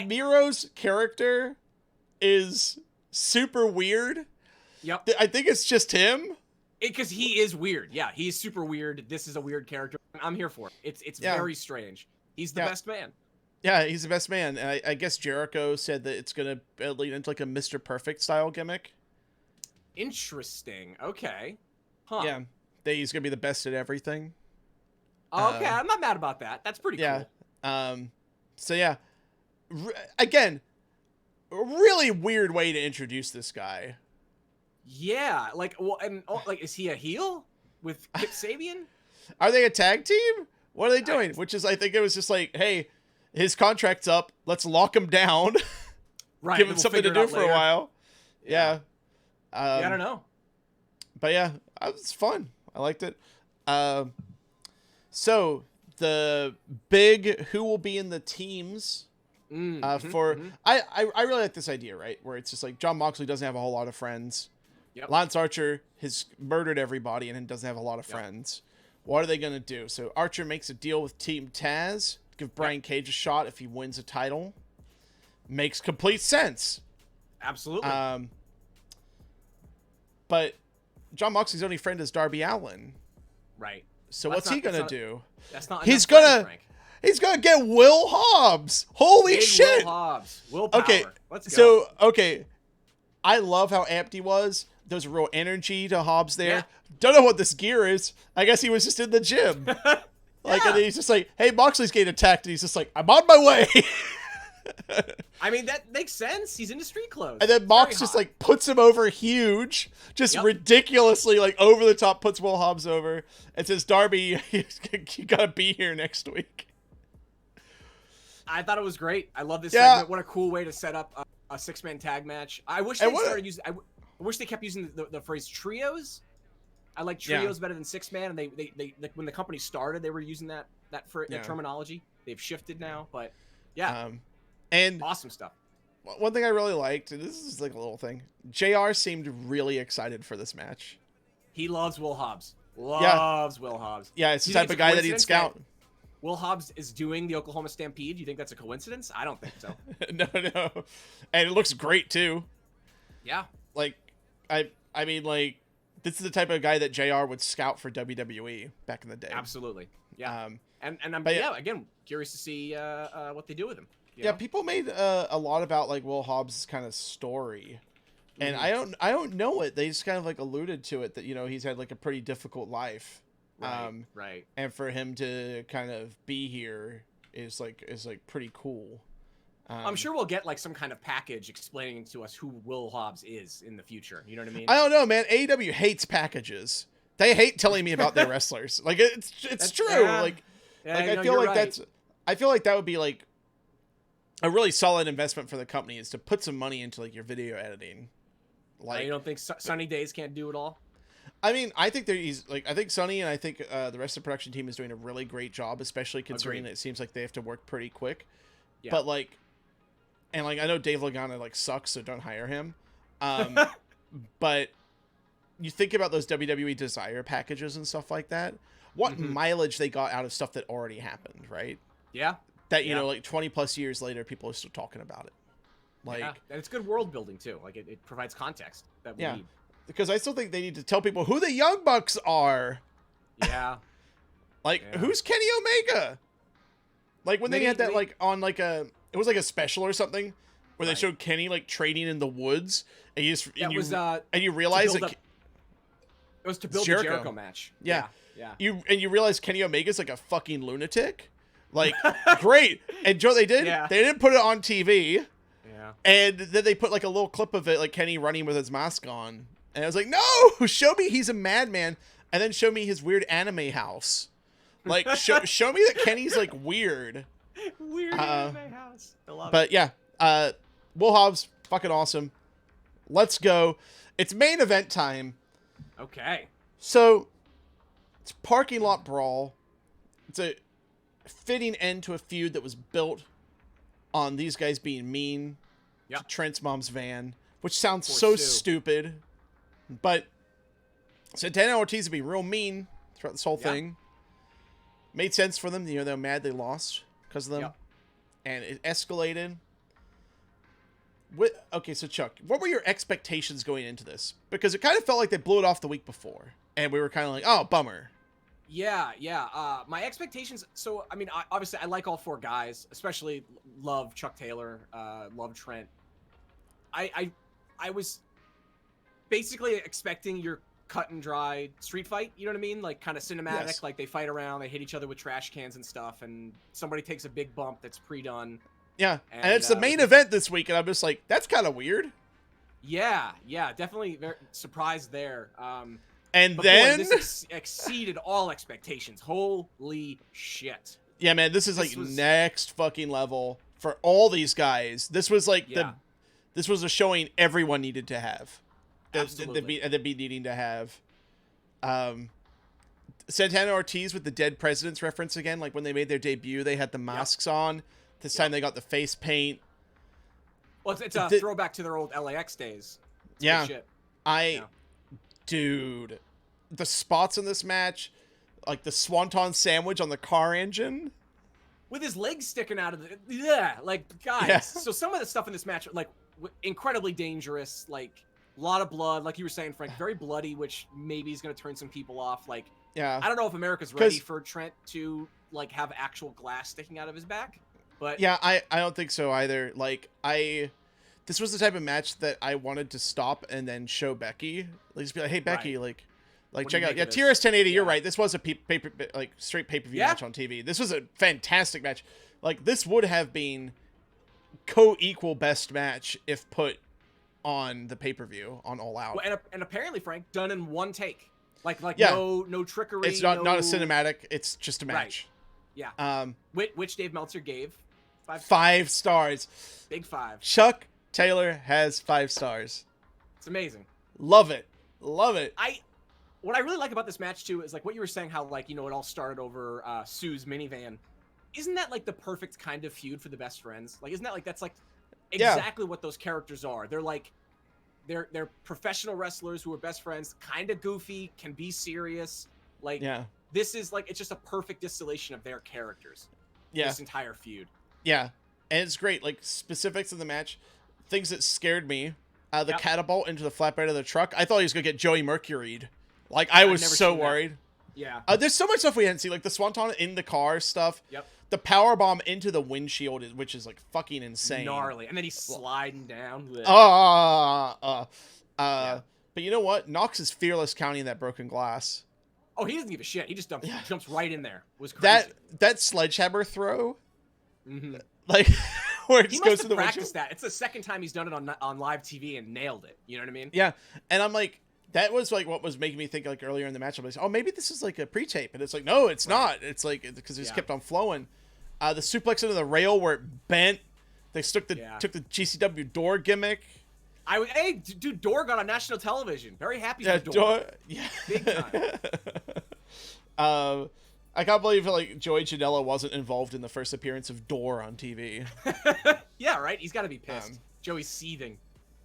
Miro's character is super weird. Yep. I think it's just him. Because he is weird. Yeah, he's super weird. This is a weird character. I'm here for it. It's very strange. He's the best man. Yeah, he's the best man. And I guess Jericho said that it's going to lead into like a Mr. Perfect style gimmick. Interesting. Okay. Huh. Yeah. That he's going to be the best at everything. Okay, I'm not mad about that. That's pretty cool. So yeah. Again, a really weird way to introduce this guy. Yeah, is he a heel with Kip Sabian? Are they a tag team? What are they doing? I think it was just like, hey, his contract's up. Let's lock him down. Right. Give him something to do for a while. Yeah. I don't know. But yeah, it was fun. I liked it. So the big who will be in the teams I really like this idea, right? Where it's just like Jon Moxley doesn't have a whole lot of friends. Yep. Lance Archer has murdered everybody and doesn't have a lot of friends. What are they going to do? So Archer makes a deal with Team Taz, give Brian Cage a shot if he wins a title. Makes complete sense. Absolutely. But Jon Moxley's only friend is Darby Allin. Right. So what's he going to do? That's not He's going to get Will Hobbs. Holy shit. Will Hobbs. Willpower. Okay. Let's go. I love how amped he was. There's a real energy to Hobbs there. Yeah. Don't know what this gear is. I guess he was just in the gym. And then he's just like, hey, Moxley's getting attacked. And he's just like, I'm on my way. I mean, that makes sense. He's into street clothes. And then Mox just like puts him over huge, just ridiculously like over the top, puts Will Hobbs over and says, Darby, you got to be here next week. I thought it was great. I love this segment. What a cool way to set up a 6-man tag match. I wish they started using. I wish they kept using the phrase trios. I like trios better than 6-man. And they when the company started, they were using that terminology. They've shifted now, but and awesome stuff. One thing I really liked, and this is like a little thing, JR seemed really excited for this match. He loves Will Hobbs. Will Hobbs. Yeah, it's the type of guy that he'd scout. Will Hobbs is doing the Oklahoma Stampede. You think that's a coincidence? I don't think so. No. And it looks great too. Yeah. I mean, this is the type of guy that JR would scout for WWE back in the day. Absolutely. Yeah. And I'm again curious to see what they do with him. You know? People made a lot about like Will Hobbs' kind of story. And I don't know it. They just kind of like alluded to it that, you know, he's had like a pretty difficult life. Right. And for him to kind of be here is like pretty cool. I'm sure we'll get like some kind of package explaining to us who Will Hobbs is in the future. You know what I mean? I don't know, man. AEW hates packages. They hate telling me about their wrestlers. Like it's true. Yeah. I feel like that would be like a really solid investment for the company, is to put some money into like your video editing. Like, you don't think Sunny Days can't do it all? I mean, I think I think Sonny and I think the rest of the production team is doing a really great job, especially considering it seems like they have to work pretty quick. Yeah. But like, and like, I know Dave Lagana like sucks, so don't hire him. But you think about those WWE Desire packages and stuff like that. What mileage they got out of stuff that already happened, right? Yeah. That, you know, like 20 plus years later, people are still talking about it. Like, and it's good world building too. Like it provides context that we need. Because I still think they need to tell people who the Young Bucks are. Yeah. Who's Kenny Omega? Like when they had that like on like it was like a special or something where they showed Kenny like training in the woods, and you realize it was to build the Jericho match. Yeah. You realize Kenny Omega's like a fucking lunatic. Like, great. And Joe, they didn't put it on TV. Yeah. And then they put like a little clip of it, like Kenny running with his mask on. And I was like, no, show me he's a madman. And then show me his weird anime house. Like, show me that Kenny's like weird. Weird anime house. I love it. But yeah, Will Hobbs, fucking awesome. Let's go. It's main event time. Okay. So, it's parking lot brawl. It's a fitting end to a feud that was built on these guys being mean to Trent's mom's van, which sounds so stupid, but Santana Ortiz would be real mean throughout this whole thing. Made sense for them. You know, they're mad they lost because of them, and it escalated. Okay, so Chuck, what were your expectations going into this? Because it kind of felt like they blew it off the week before, and we were kind of like, oh, bummer. Yeah. My expectations. So, I mean, obviously, I like all four guys, especially love Chuck Taylor, love Trent. I was basically expecting your cut and dry street fight. You know what I mean? Like kind of cinematic. Yes. Like they fight around, they hit each other with trash cans and stuff, and somebody takes a big bump that's pre-done. Yeah, and it's the main event this week, and I'm just like, that's kind of weird. Yeah, definitely very surprised there. And then this exceeded all expectations. Holy shit. Yeah, man, this is next fucking level for all these guys. This was like this was a showing everyone needed to have. Absolutely. They'd be needing to have. Santana Ortiz with the dead presidents reference again. Like when they made their debut, they had the masks on. This time they got the face paint. Well, it's a throwback to their old LAX days. It's good shit. Dude, the spots in this match, like the swanton sandwich on the car engine, with his legs sticking out of the like guys. Yeah. So some of the stuff in this match, like incredibly dangerous, like a lot of blood, like you were saying, Frank, very bloody, which maybe is going to turn some people off. Like, I don't know if America's ready for Trent to like have actual glass sticking out of his back, but I don't think so either. Like this was the type of match that I wanted to stop and then show Becky. Like, just be like, hey, Becky, like check out. Yeah, TRS 1080, you're right. This was a straight pay-per-view match on TV. This was a fantastic match. Like, this would have been co-equal best match if put on the pay-per-view on All Out. Well, and apparently, Frank, done in one take. Like no trickery. It's not a cinematic. It's just a match. Right. Yeah. Which Dave Meltzer gave 5 stars. Big 5. Chuck Taylor has 5 stars. It's amazing. Love it. What I really like about this match too is like what you were saying, how like, you know, it all started over Sue's minivan. Isn't that like the perfect kind of feud for the best friends? Like, isn't that like, that's like exactly what those characters are. They're like, they're professional wrestlers who are best friends, kind of goofy, can be serious. Like, this is like, it's just a perfect distillation of their characters. Yeah. This entire feud. Yeah. And it's great. Like, specifics of the match, things that scared me. The catapult into the flatbed of the truck. I thought he was going to get Joey Mercury'd. Like, I was so worried. Yeah. There's so much stuff we hadn't seen. Like, the Swanton in the car stuff. Yep. the power bomb into the windshield, which is like fucking insane. Gnarly. And then he's sliding down. But you know what? Knox is fearless counting that broken glass. Oh, he doesn't give a shit. He just jumps right in there. It was crazy. That sledgehammer throw, like where it just goes to the practiced that. It's the second time he's done it on live TV and nailed it. You know what I mean? Yeah, and I'm like, that was like what was making me think like earlier in the match. I was like, oh, maybe this is like a pre-tape, and it's like, no, it's not. It's like because it just kept on flowing. The suplex into the rail where it bent. They took the GCW door gimmick. Dude, Door got on national television. Very happy for Door. Big time. I can't believe like Joey Janela wasn't involved in the first appearance of Door on TV. Yeah, right. He's got to be pissed. Joey's seething.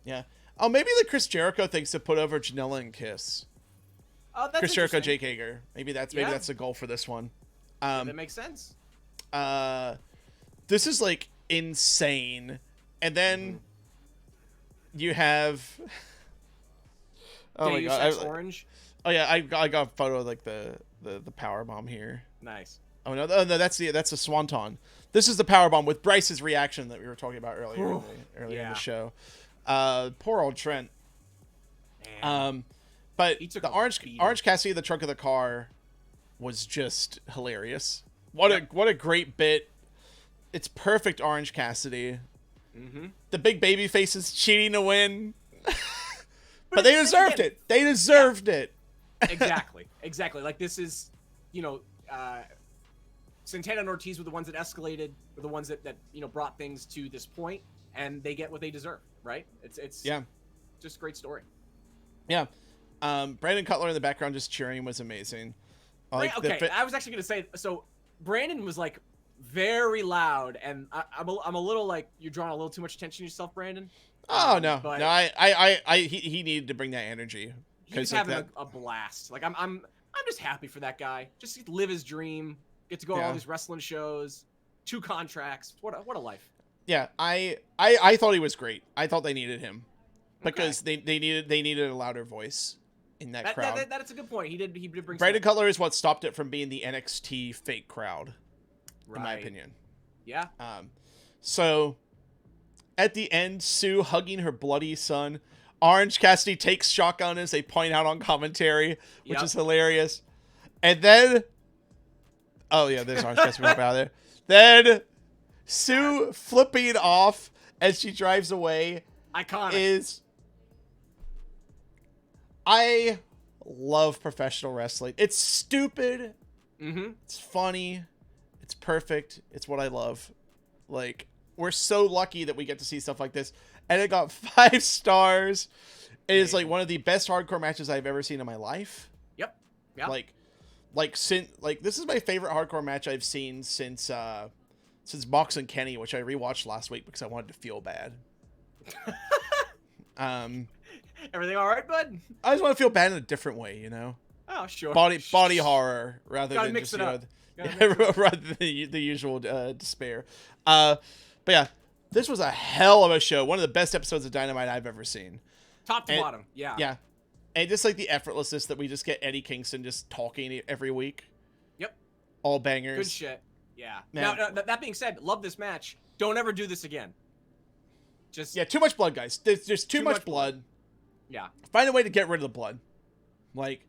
Yeah. Oh, maybe the Chris Jericho thing's to put over Janela and Kiss. Oh, that's Chris Jericho, Jake Hager. Maybe that's the goal for this one. That makes sense. This is like insane, and then. You have. Oh my god! Orange. Oh yeah, I got a photo of like the power bomb here. Nice. Oh no, that's the swanton. This is the power bomb with Bryce's reaction that we were talking about earlier in the show. Poor old Trent. Man. But the Orange Cassidy in the trunk of the car was just hilarious. What a great bit. It's perfect Orange Cassidy. The big baby faces cheating to win. But they deserved it. They deserved it. Exactly. Like this is, Santana and Ortiz were the ones that escalated, were the ones that brought things to this point, and they get what they deserve, right? It's just a great story. Yeah. Brandon Cutler in the background just cheering was amazing. I was actually going to say, so Brandon was like very loud, and I'm a little like, you're drawing a little too much attention to yourself, Brandon. Oh no, but he needed to bring that energy. He's having a blast. Like I'm just happy for that guy. Just live his dream. Get to go to all these wrestling shows. 2 contracts. What a life. Yeah, I thought he was great. I thought they needed him because they needed a louder voice in that crowd. That's a good point. He did bring. Brandon Cutler is what stopped it from being the NXT fake crowd. Right. In my opinion. Yeah. So at the end, Sue hugging her bloody son. Orange Cassidy takes shotgun as they point out on commentary, which is hilarious. And then, there's Orange Cassidy out there. Then Sue flipping off as she drives away. Iconic. I love professional wrestling. It's stupid. It's funny. It's perfect. It's what I love. Like, we're so lucky that we get to see stuff like this. And it got 5 stars. It is like one of the best hardcore matches I've ever seen in my life. Yep. This is my favorite hardcore match I've seen since Mox and Kenny, which I rewatched last week because I wanted to feel bad. Everything all right, bud? I just want to feel bad in a different way, Oh, sure. Body horror rather Gotta than mix just it up. rather than the usual despair. But yeah, this was a hell of a show. One of the best episodes of Dynamite I've ever seen. Top to bottom, yeah. Yeah. And just like the effortlessness that we just get Eddie Kingston just talking every week. Yep. All bangers. Good shit. Yeah. Now, that being said, love this match. Don't ever do this again. Too much blood, guys. There's too much blood. Yeah. Find a way to get rid of the blood.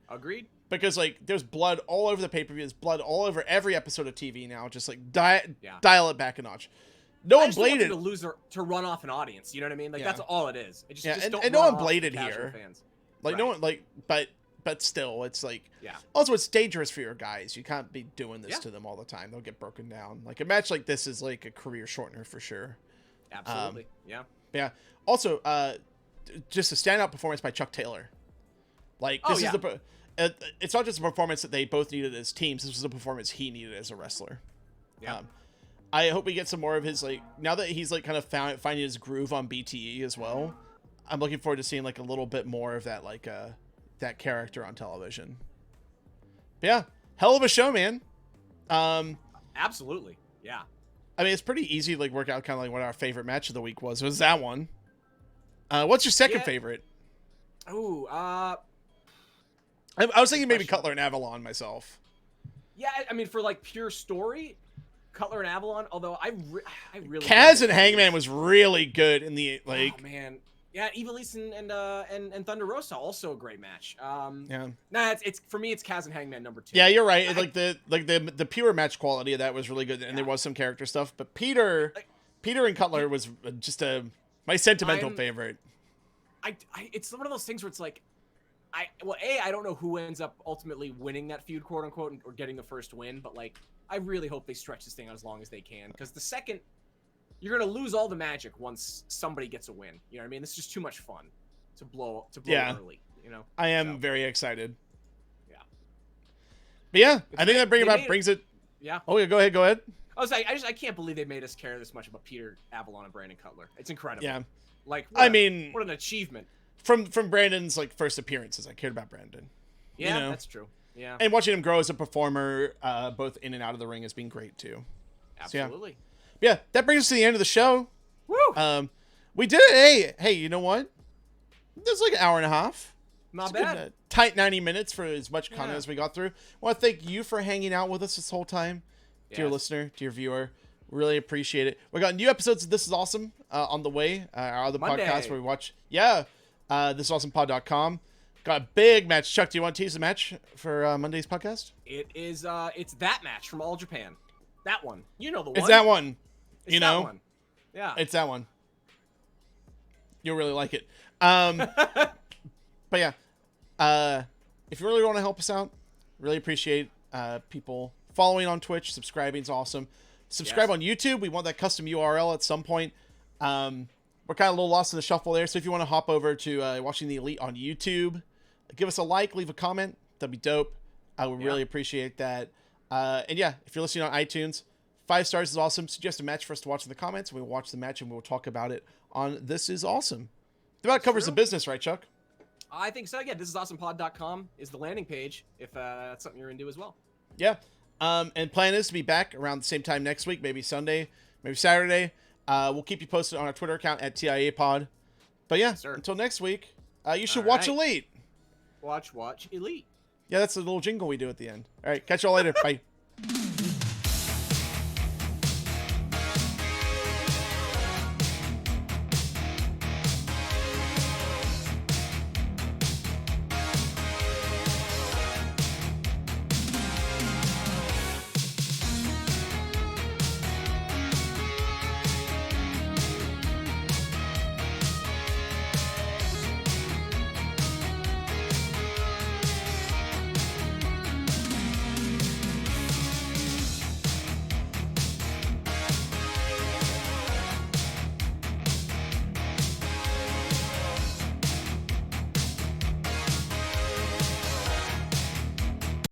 Agreed. Because there's blood all over the pay-per-view. There's blood all over every episode of TV now. Just dial it back a notch. No one bladed to run off an audience. You know what I mean? That's all it is. It just don't and no run one off bladed casual here. Fans. No one but still, it's like yeah. Also, it's dangerous for your guys. You can't be doing this to them all the time. They'll get broken down. Like a match like this is like a career shortener for sure. Absolutely. Yeah. Yeah. Also, just a standout performance by Chuck Taylor. This is it's not just a performance that they both needed as teams. This was a performance he needed as a wrestler. Yeah. I hope we get some more of his now that he's kind of finding his groove on BTE as well. I'm looking forward to seeing a little bit more of that that character on television. But yeah, hell of a show, man. Absolutely. Yeah. I mean, it's pretty easy to work out kind of what our favorite match of the week was. It was that one. What's your second favorite? Ooh, I was thinking maybe Cutler and Avalon myself. Yeah, I mean, for pure story, Cutler and Avalon. Although I really Kaz and Hangman was really good in the like. Oh man, yeah, Evilise and Thunder Rosa also a great match. Yeah. Nah, it's for me it's Kaz and Hangman number 2. Yeah, you're right. The pure match quality of that was really good, and there was some character stuff. But Peter and Cutler was just my sentimental favorite. It's one of those things where it's like, I don't know who ends up ultimately winning that feud, quote unquote, or getting the first win, but like, I really hope they stretch this thing out as long as they can, because the second you're gonna lose all the magic once somebody gets a win. You know what I mean? It's just too much fun to blow early. You know? I am very excited. Yeah. But yeah, I think that brings it. Yeah. Oh yeah, go ahead. I was like, I can't believe they made us care this much about Peter Avalon and Brandon Cutler. It's incredible. Yeah. Like, what an achievement. From Brandon's like first appearances, I cared about Brandon. Yeah, you know? That's true. Yeah. And watching him grow as a performer, both in and out of the ring, has been great too. Absolutely. So, yeah, that brings us to the end of the show. Woo! We did it. Hey, you know what? There's like an hour and a half. Not bad. Tight 90 minutes for as much content as we got through. I want to thank you for hanging out with us this whole time, dear listener, dear viewer. Really appreciate it. We got new episodes of This Is Awesome on the way. Our other podcast where we watch. Yeah, thisisawesomepod.com. Got a big match. Chuck, do you want to tease the match for Monday's podcast? It is. It's that match from All Japan. That one. You know the one. It's that one. It's that one. Yeah. It's that one. You'll really like it. But yeah, if you really want to help us out, really appreciate people following on Twitch, subscribing is awesome. Subscribe on YouTube. We want that custom URL at some point. We're kind of a little lost in the shuffle there, so if you want to hop over to watching the Elite on YouTube, give us a like, leave a comment. That'd be dope. I would really appreciate that. And yeah, if you're listening on iTunes, 5 stars is awesome. Suggest a match for us to watch in the comments, and we'll watch the match and we'll talk about it on This Is Awesome. That about covers the business, right, Chuck? I think so. Yeah, thisisawesomepod.com is the landing page if that's something you're into as well. Yeah. And plan is to be back around the same time next week, maybe Sunday, maybe Saturday. We'll keep you posted on our Twitter account at TIAPod. But yeah, until next week, you should watch Elite. Watch Elite. Yeah, that's the little jingle we do at the end. All right, catch y'all later. Bye.